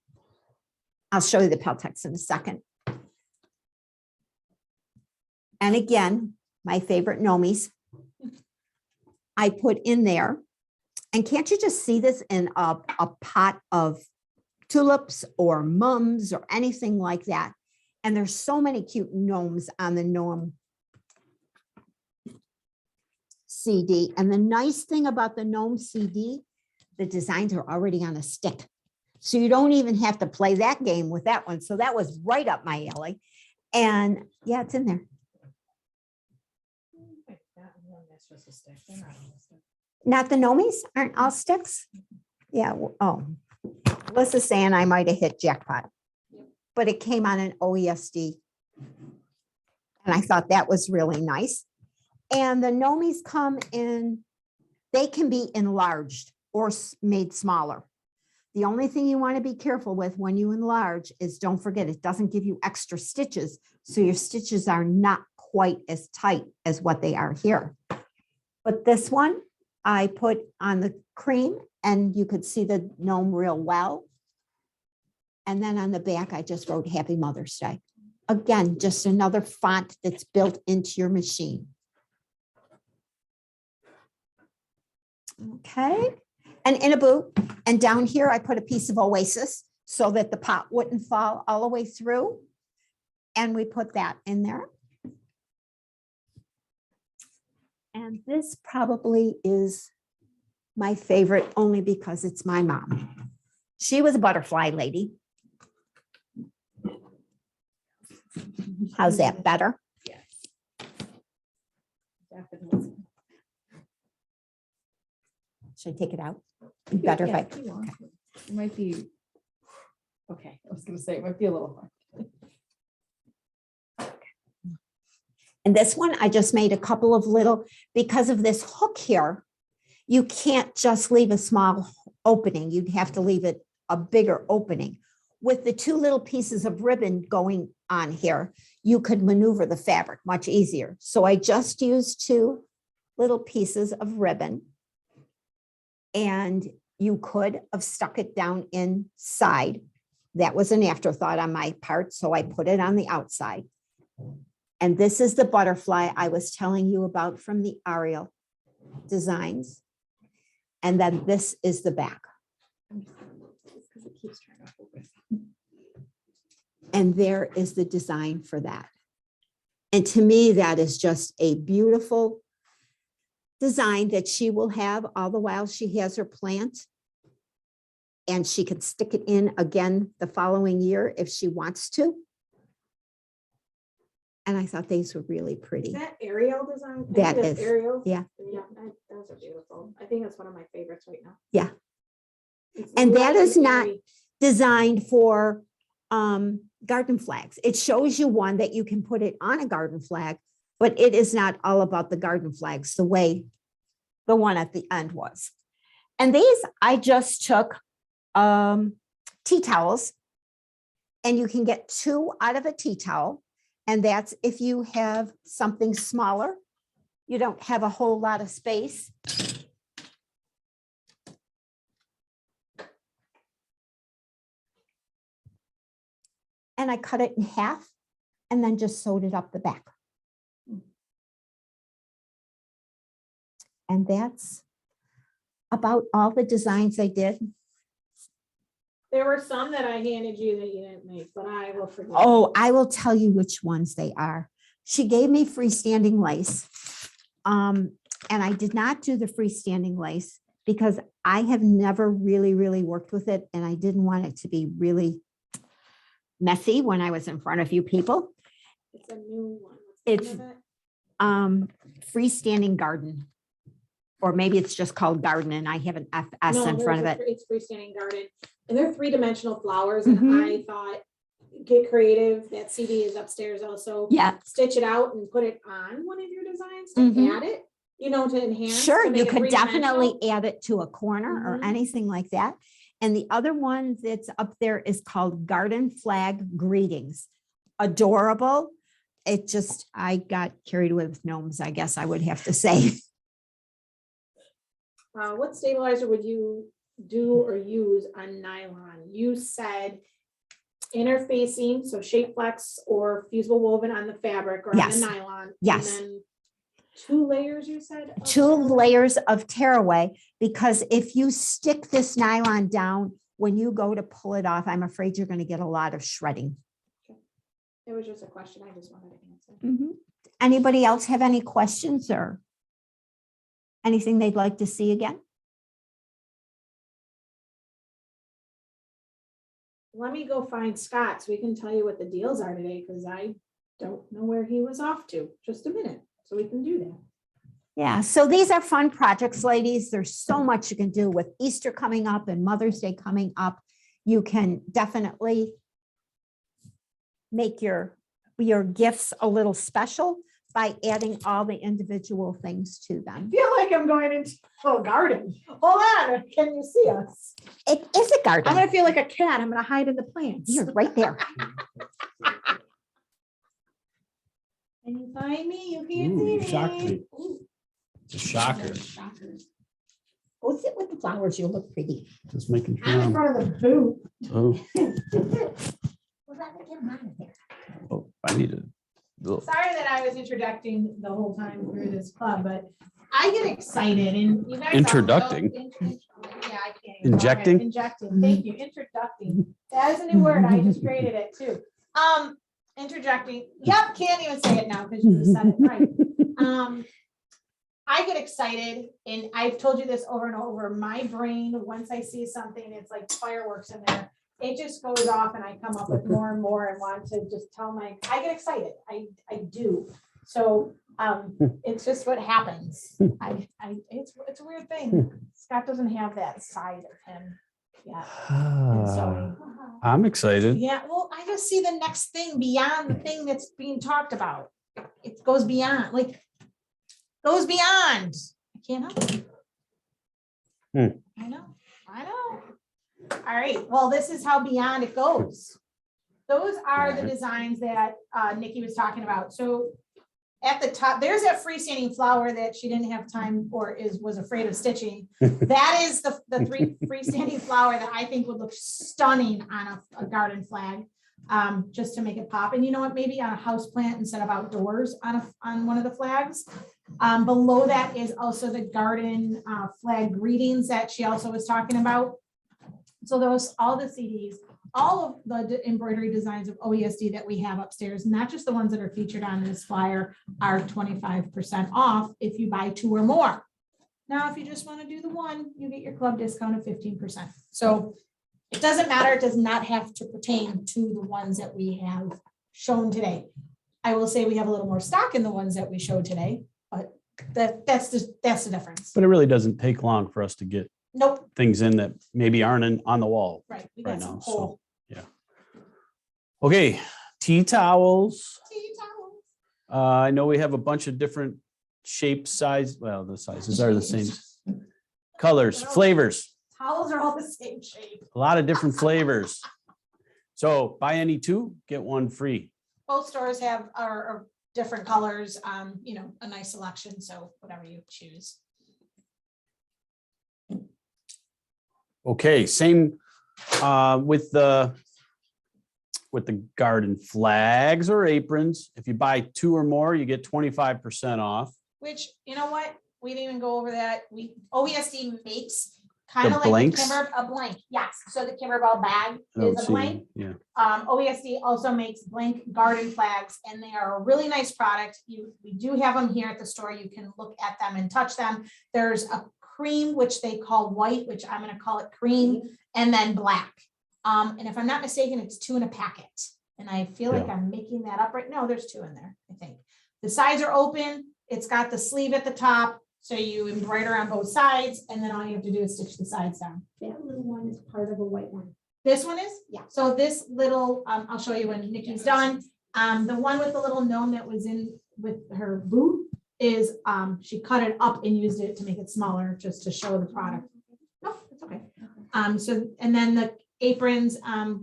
I'll show you the Peltex in a second. And again, my favorite Nomis. I put in there. And can't you just see this in a pot of tulips or mums or anything like that? And there's so many cute gnomes on the gnome CD. And the nice thing about the gnome CD, the designs are already on a stick. So you don't even have to play that game with that one. So that was right up my alley. And yeah, it's in there. That's just a stick. They're not all a stick. Not the Nomis aren't all sticks? Yeah, oh, Alyssa's saying I might have hit jackpot, but it came on an OESD. And I thought that was really nice. And the Nomis come in, they can be enlarged or made smaller. The only thing you want to be careful with when you enlarge is don't forget, it doesn't give you extra stitches. So your stitches are not quite as tight as what they are here. But this one, I put on the cream and you could see the gnome real well. And then on the back, I just wrote Happy Mother's Day. Again, just another font that's built into your machine. Okay, and in a boot, and down here, I put a piece of Oasis so that the pot wouldn't fall all the way through. And we put that in there. And this probably is my favorite only because it's my mom. She was a butterfly lady. How's that, better? Definitely. Should I take it out? Better if I, Yeah, if you want. It might be, okay, I was gonna say, it might be a little hard. and this one, I just made a couple of little, because of this hook here, you can't just leave a small opening. You'd have to leave it a bigger opening. With the two little pieces of ribbon going on here, you could maneuver the fabric much easier. So I just used two little pieces of ribbon. And you could have stuck it down inside. That was an afterthought on my part, so I put it on the outside. And this is the butterfly I was telling you about from the Ariel Designs. And then this is the back. Because it keeps trying to focus. And there is the design for that. And to me, that is just a beautiful design that she will have all the while she has her plant. And she could stick it in again the following year if she wants to. And I thought these were really Is pretty. that Ariel design? I That think that's is, Ariel. yeah. Yeah, those are beautiful. I think that's one of my favorites right now. Yeah. It's And that light is and not- airy. Designed for garden flags. It shows you one that you can put it on a garden flag, but it is not all about the garden flags the way the one at the end was. And these, I just took tea towels, and you can get two out of a tea towel. And that's if you have something smaller, you don't have a whole lot of space. And I cut it in half and then just sewed it up the back. And that's about all the designs I did. There were some that I handed you that you didn't make, but I will forget. Oh, I will tell you which ones they are. She gave me freestanding lace. And I did not do the freestanding lace because I have never really worked with it. And I didn't want it to be really messy when I was in front of you people. It's a new one. What's the name of it? Freestanding garden. Or maybe it's just called garden and I have an FS No, in front of there's it. It's freestanding garden, and they're 3-dimensional flowers, and Mhm. I thought, get creative. That CD is upstairs also. Yeah, Stitch it out and put it on one of your designs to Mhm. add it, to enhance. sure. to You make it could definitely three-dimensional. add it to a corner or Mhm. anything like that. And the other one that's up there is called Garden Flag Greetings. Adorable. It just, I got carried away with gnomes, I guess I would have to say. What stabilizer would you do or use on nylon? You said interfacing, so shape flex or fusible woven on the fabric or on Yes. the nylon. Yes. And then 2 layers, you said? of Two tearaway? layers of tearaway, because if you stick this nylon down, when you go to pull it off, I'm afraid you're going to get a lot of shredding. It was just a question I just wanted to answer. Anybody else have any questions or anything they'd like to see again? Let me go find Scott so we can tell you what the deals are today, because I don't know where he was off to. Just a minute, so we can do that. Yeah, so these are fun projects, ladies. There's so much you can do with Easter coming up and Mother's Day coming up. You can definitely make your gifts a little special by adding all the individual things to them. I feel like I'm going into a garden. Hold on, can you see us? It is a I'm garden. gonna feel like a cat. I'm gonna hide in the plants. You're right there. Can you find me? You can't Ooh, see you me. shocked me. Ooh. It's a shocker. Go sit with the flowers, you'll look pretty. Just making I'm in sure. front of the booth. Oh, Well, let me get 'em out of there. oh, I need to. look. Sorry that I was interjecting the whole time through this club, but I get excited and you guys. all know- Introducting? Yeah, I can't. even talk. Injecting? Injecting, thank you, introducting. That is a new word, I just created it too. Interjecting, yep, can't even say it now because you just said it right. I get excited and I've told you this over and over, my brain, once I see something, it's like fireworks in there. It just goes off and I come up with more and more and want to just tell I get excited. I do. So it's just what happens. It's a weird thing. Scott doesn't have that side of him yet. And so, I'm excited. yeah, well, I just see the next thing beyond the thing that's being talked about. It goes beyond, goes beyond. I can't help it. I know. All right, well, this is how beyond it goes. Those are the designs that Nikki was talking about. So at the top, there's that freestanding flower that she didn't have time or was afraid of stitching. That is the freestanding flower that I think would look stunning on a garden flag, just to make it pop. And you know what, maybe on a house plant instead of outdoors on one of the flags. Below that is also the garden flag greetings that she also was talking about. So those, all the CDs, all of the embroidery designs of OESD that we have upstairs, not just the ones that are featured on this flyer, are 25% off if you buy 2 or more. Now, if you just want to do the one, you get your club discount of 15%. So it doesn't matter. It does not have to pertain to the ones that we have shown today. I will say we have a little more stock in the ones that we showed today, but that's the difference. But it really doesn't take long for us to get Nope. things in that maybe aren't on the wall. Right. We Right got some now, so- whole Okay, tea towels. tea towels. I know we have a bunch of different shapes, size, well, the sizes are the same. Colors, flavors, Towels are all the same shape. a lot of different flavors. So buy any 2, get 1 free. Both stores have are different colors, a nice selection. So whatever you choose. Okay, same with the garden flags or aprons. If you buy 2 or more, you get 25% off. Which, you know what? We didn't even go over that. OESD makes kind The of like blanks? a blank. Yes. So the Kimberbell bag I don't is a see- blank. Yeah, OESD also makes blank garden flags and they are a really nice product. We do have them here at the store. You can look at them and touch them. There's a cream, which they call white, which I'm going to call it cream, and then black. And if I'm not mistaken, it's 2 in a packet. And I feel like I'm making that up right now. There's 2 in there, I think. The sides are open. It's got the sleeve at the top. So you embroider on both sides, and then all you have to do is stitch the sides down. That little one is part of a white one. This one is? Yeah. So this little, I'll show you when Nikki's done. The one with the little gnome that was in with her boot is, she cut it up and used it to make it smaller, just to show the product. No, it's okay. So, and then the aprons,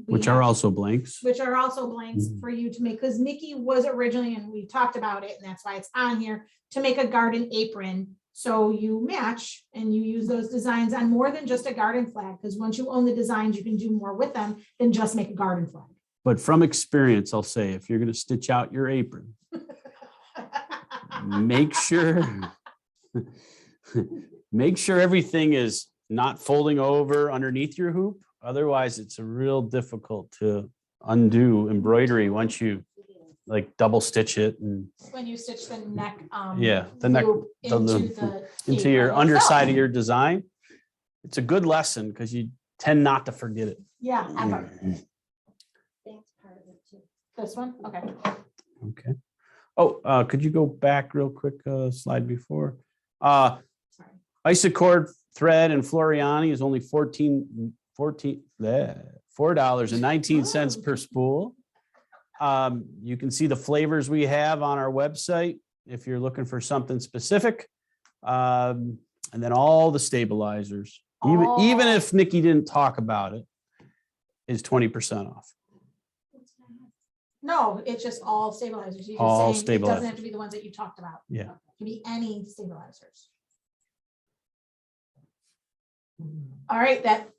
which are also blanks. which are also blanks for you to make, because Nikki was originally, and we talked about it, and that's why it's on here, to make a garden apron. So you match and you use those designs on more than just a garden flag, because once you own the designs, you can do more with them than just make a garden flag. But from experience, I'll say, if you're going to stitch out your apron, make sure everything is not folding over underneath your hoop. Otherwise, it's a real difficult to undo embroidery once you like double stitch it and When you stitch the neck. the neck loop into into your apron underside itself. of your design. It's a good lesson because you tend not to forget it. Yeah, ever. That's part of it too. This one, okay. Okay. Oh, could you go back real quick, slide before? Sorry. Isacord thread and Floriani is only $4.19 per spool. You can see the flavors we have on our website if you're looking for something specific. And then all the stabilizers, even if Nikki didn't talk about it, is 20% off. No, it's just all stabilizers. You're All just saying it doesn't stabilizers. have to be the ones that you talked about. Yeah. It can be any stabilizers. All right, that,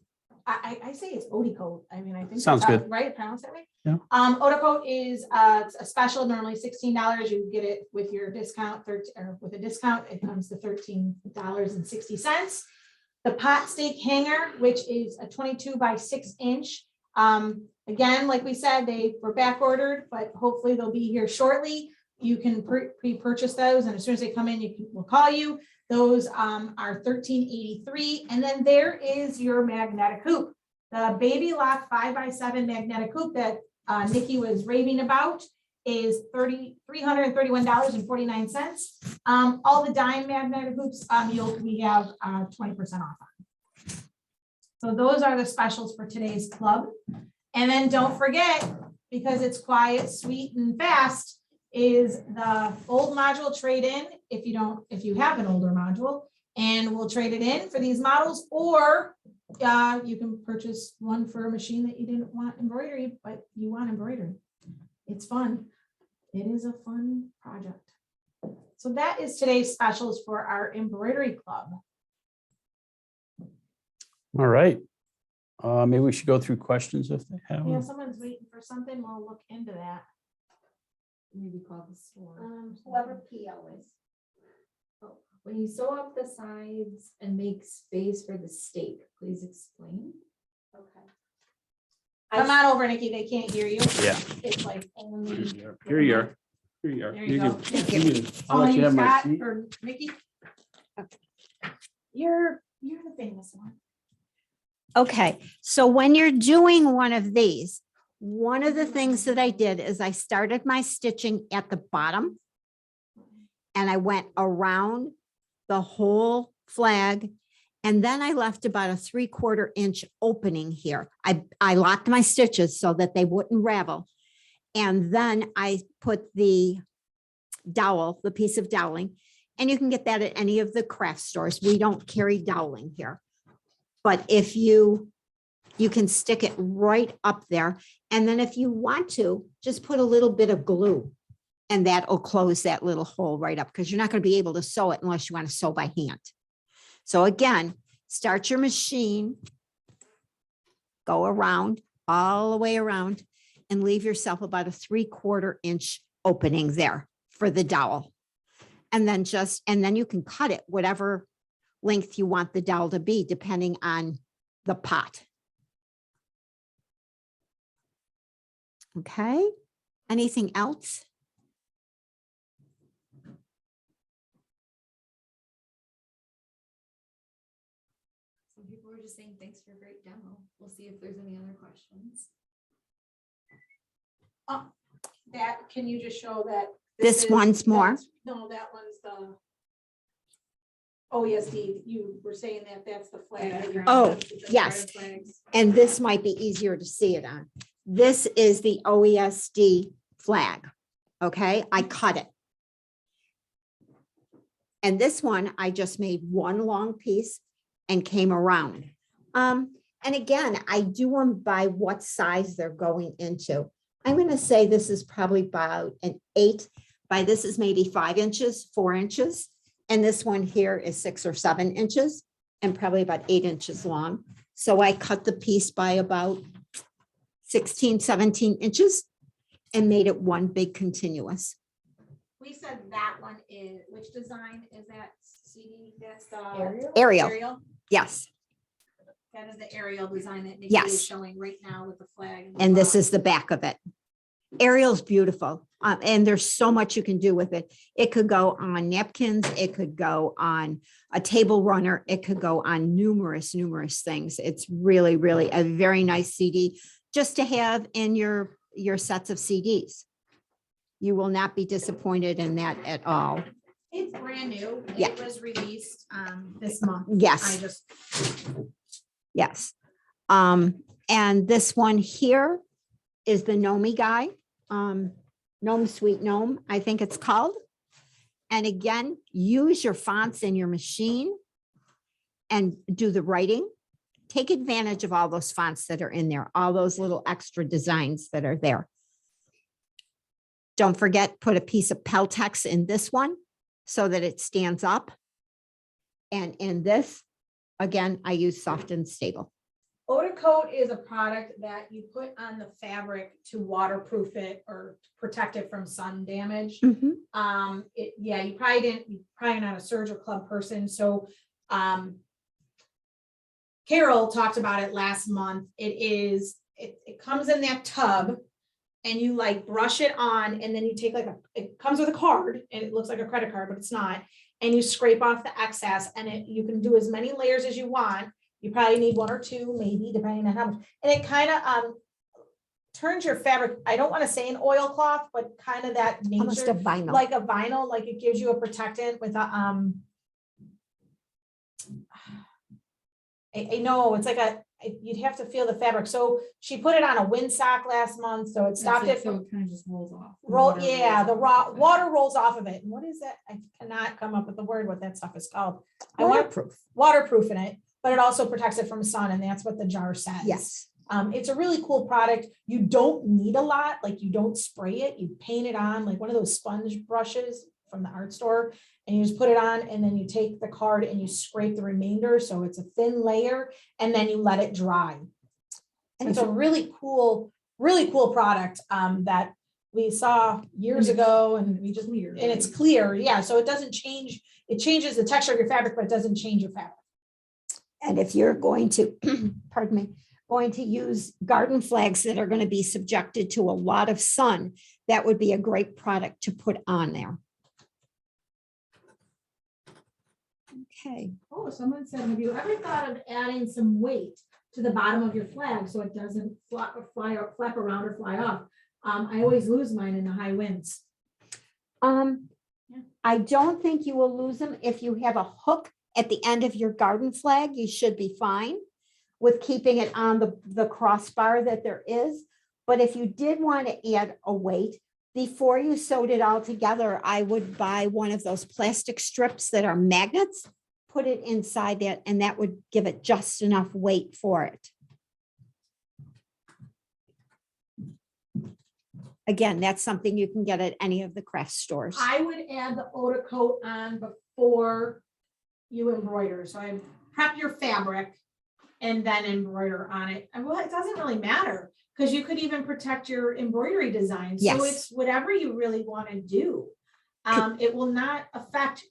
I say it's Odie coat. I mean, I think. Sounds that's how- good. Right, pronounce that right? Yeah. Odie coat is a special, normally $16. You get it with your discount, or with a discount, it comes to $13.60. The pot stake hanger, which is a 22 by 6 inch. Again, like we said, they were back ordered, but hopefully they'll be here shortly. You can pre-purchase those, and as soon as they come in, we'll call you. Those are $13.83. And then there is your magnetic hoop. The Baby Lock 5x7 magnetic hoop that Nikki was raving about is $331.49. All the dime magnetic hoops we have 20% off on. So those are the specials for today's club. And then don't forget, because it's quiet, sweet, and fast, is the old module trade-in if you have an older module, and we'll trade it in for these models, or you can purchase one for a machine that you didn't want embroidery, but you want embroidery. It's fun. It is a fun project. So that is today's specials for our embroidery club. All right. Maybe we should go through questions if they have. Yeah, them. someone's waiting for something. We'll look into that. Maybe call the store. Whoever PO is. When you sew up the sides and make space for the stake, please explain. Okay. Come on over, Nikki. They can't hear you. Yeah. It's like only. Here you are. Here you are. There you go. I'll let you have my Scott seat. or Nikki. You're the famous one. Okay, so when you're doing one of these, one of the things that I did is I started my stitching at the bottom and I went around the whole flag. And then I left about a 3/4 inch opening here. I locked my stitches so that they wouldn't ravel. And then I put the dowel, the piece of doweling, and you can get that at any of the craft stores. We don't carry doweling here. But if you can stick it right up there. And then if you want to, just put a little bit of glue and that'll close that little hole right up, because you're not going to be able to sew it unless you want to sew by hand. So again, start your machine, go around, all the way around, and leave yourself about a 3/4 inch opening there for the dowel. And then you can cut it whatever length you want the dowel to be, depending on the pot. Okay, anything else? Some people were just saying, thanks for a great demo. We'll see if there's any other questions. Can you just show that? This once more. No, that one's the. Oh, yes, Steve, you were saying that that's the flag. Oh, yes. And this might be easier to see it on. This is the OESD flag. Okay, I cut it. And this one, I just made one long piece and came around. And again, I do them by what size they're going into. I'm going to say this is probably about an 8 by, this is maybe 5 inches, 4 inches. And this one here is 6 or 7 inches and probably about 8 inches long. So I cut the piece by about 16, 17 inches and made it one big continuous. We said that one is, which design is that, CD? That's the. Ariel. Yes. That is the aerial design that Nikki Yes. is showing right now with the flag. And this is the back of it. Ariel's beautiful. And there's so much you can do with it. It could go on napkins. It could go on a table runner. It could go on numerous things. It's really, really a very nice CD just to have in your sets of CDs. You will not be disappointed in that at all. It's brand new. Yeah. It was released this month. Yes. Yes. And this one here is the Nomi guy. Gnome Sweet Gnome, I think it's called. And again, use your fonts in your machine and do the writing. Take advantage of all those fonts that are in there, all those little extra designs that are there. Don't forget, put a piece of Peltex in this one so that it stands up. And in this, again, I use soft and stable. Odor coat is a product that you put on the fabric to waterproof it or protect it from sun damage. Mhm. You're probably not a Surge or Club person, so Carol talked about it last month. It comes in that tub and you like brush it on, and then you take it comes with a card and it looks like a credit card, but it's not. And you scrape off the excess, and you can do as many layers as you want. You probably need one or two, maybe, depending on how much. And it kind of turns your fabric, I don't want to say an oilcloth, but kind of that Almost a nature, vinyl. like a vinyl, like it gives you a protectant with a, I know, it's like you'd have to feel the fabric. So she put it on a windsock last month, so it stopped it So from it kind of just rolls off. water rolls off of it. And what is that? I cannot come up with the word, what that stuff is called. I want Waterproof. waterproof in it, but it also protects it from sun, and that's what the jar says. Yes. It's a really cool product. You don't need a lot, like you don't spray it, you paint it on like one of those sponge brushes from the art store, and you just put it on, and then you take the card and you scrape the remainder, so it's a thin layer, and then you let it dry. And It's if a really cool product that we saw years And it's- ago, and we just, Clear, and it's right? clear, yeah, so it doesn't change, it changes the texture of your fabric, but it doesn't change your fabric. And if you're going to, pardon me, going to use garden flags that are going to be subjected to a lot of sun, that would be a great product to put on there. Okay. Oh, someone said, have you ever thought of adding some weight to the bottom of your flag so it doesn't flap around or fly off? I always lose mine in the high winds. I don't think you will lose them. If you have a hook at the end of your garden flag, you should be fine with keeping it on the crossbar that there is. But if you did want to add a weight, before you sewed it all together, I would buy one of those plastic strips that are magnets, put it inside that, and that would give it just enough weight for it. Again, that's something you can get at any of the craft stores. I would add the odor coat on before you embroider. So I prep your fabric and then embroider on it. And well, it doesn't really matter because you could even protect your embroidery design. So Yes. it's whatever you really want to do. It will not affect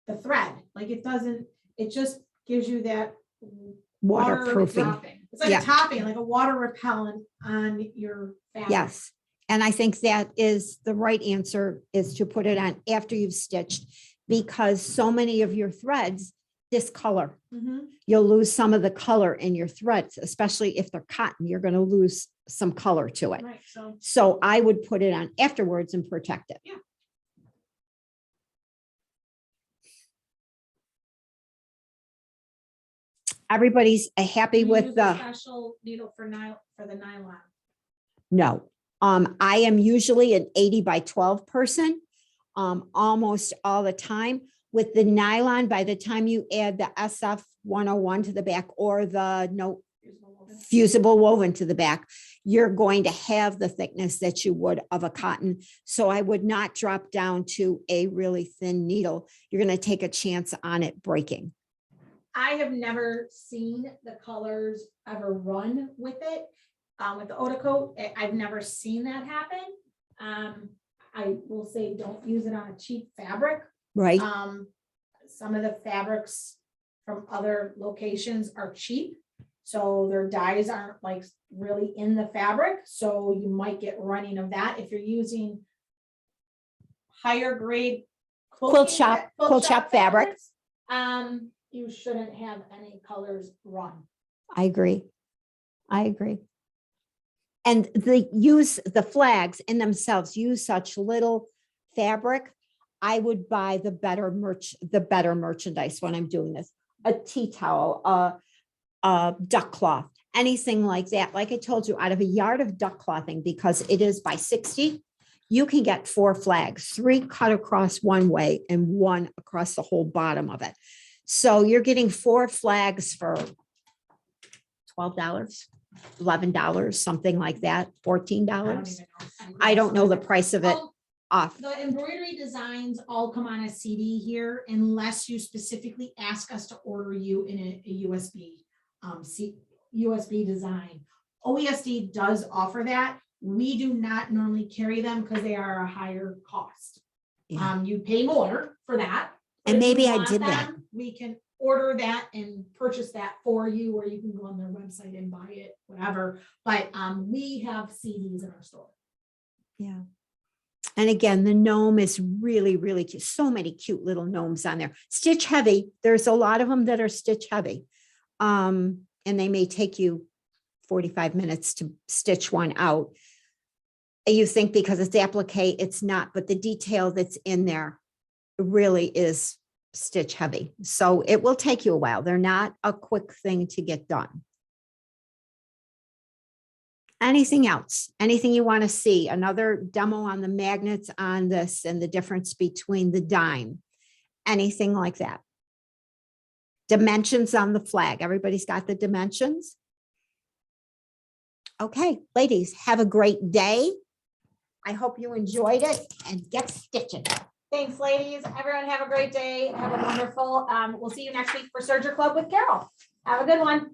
the thread. Like it doesn't, it just gives you that Waterproofing. Dropping. It's like Yeah. a topping, like a water repellent on your fabric. Yes. And I think that is the right answer, is to put it on after you've stitched, because so many of your threads discolor. Mhm. You'll lose some of the color in your threads, especially if they're cotton, you're going to lose some color to it. Right, so So I would put it on afterwards and protect it. Yeah. Everybody's happy you with use a the, special needle for the nylon. no. I am usually an 80 by 12 person, almost all the time. With the nylon, by the time you add the SF 101 to the back or the fusible woven to the back, you're going to have the thickness that you would of a cotton. So I would not drop down to a really thin needle. You're going to take a chance on it breaking. I have never seen the colors ever run with it. With the Oda coat, I've never seen that happen. I will say, don't use it on a cheap fabric. Right? Some of the fabrics from other locations are cheap, so their dyes aren't like really in the fabric. So you might get running of that if you're using higher grade Quilt shop fabric. fabrics. You shouldn't have any colors run. I agree. I agree. And the flags in themselves use such little fabric. I would buy the better merchandise when I'm doing this. A tea towel, a duck cloth, anything like that. Like I told you, out of a yard of duck clothing, because it is by 60, you can get 4 flags, 3 cut across one way and 1 across the whole bottom of it. So you're getting 4 flags for $12, $11, something like that, $14. I don't know the price of it. off. The embroidery designs all come on a CD here unless you specifically ask us to order you in a USB, USB design. OESD does offer that. We do not normally carry them because they are a higher cost. Yeah. You pay more for that. but And if you maybe I want did that. them, We can order that and purchase that for you, or you can go on their website and buy it, whatever. But we have CDs in our store. Yeah. And again, the gnome is really, really cute. So many cute little gnomes on there. Stitch heavy. There's a lot of them that are stitch heavy. And they may take you 45 minutes to stitch one out. You think because it's applique, it's not, but the detail that's in there really is stitch heavy. So it will take you a while. They're not a quick thing to get done. Anything else? Anything you want to see? Another demo on the magnets on this and the difference between the dime? Anything like that? Dimensions on the flag. Everybody's got the dimensions? Okay, ladies, have a great day. I hope you enjoyed it and get stitching. Thanks, ladies. Everyone have a great day. Have a wonderful, we'll see you next week for Serger Club with Carol. Have a good one.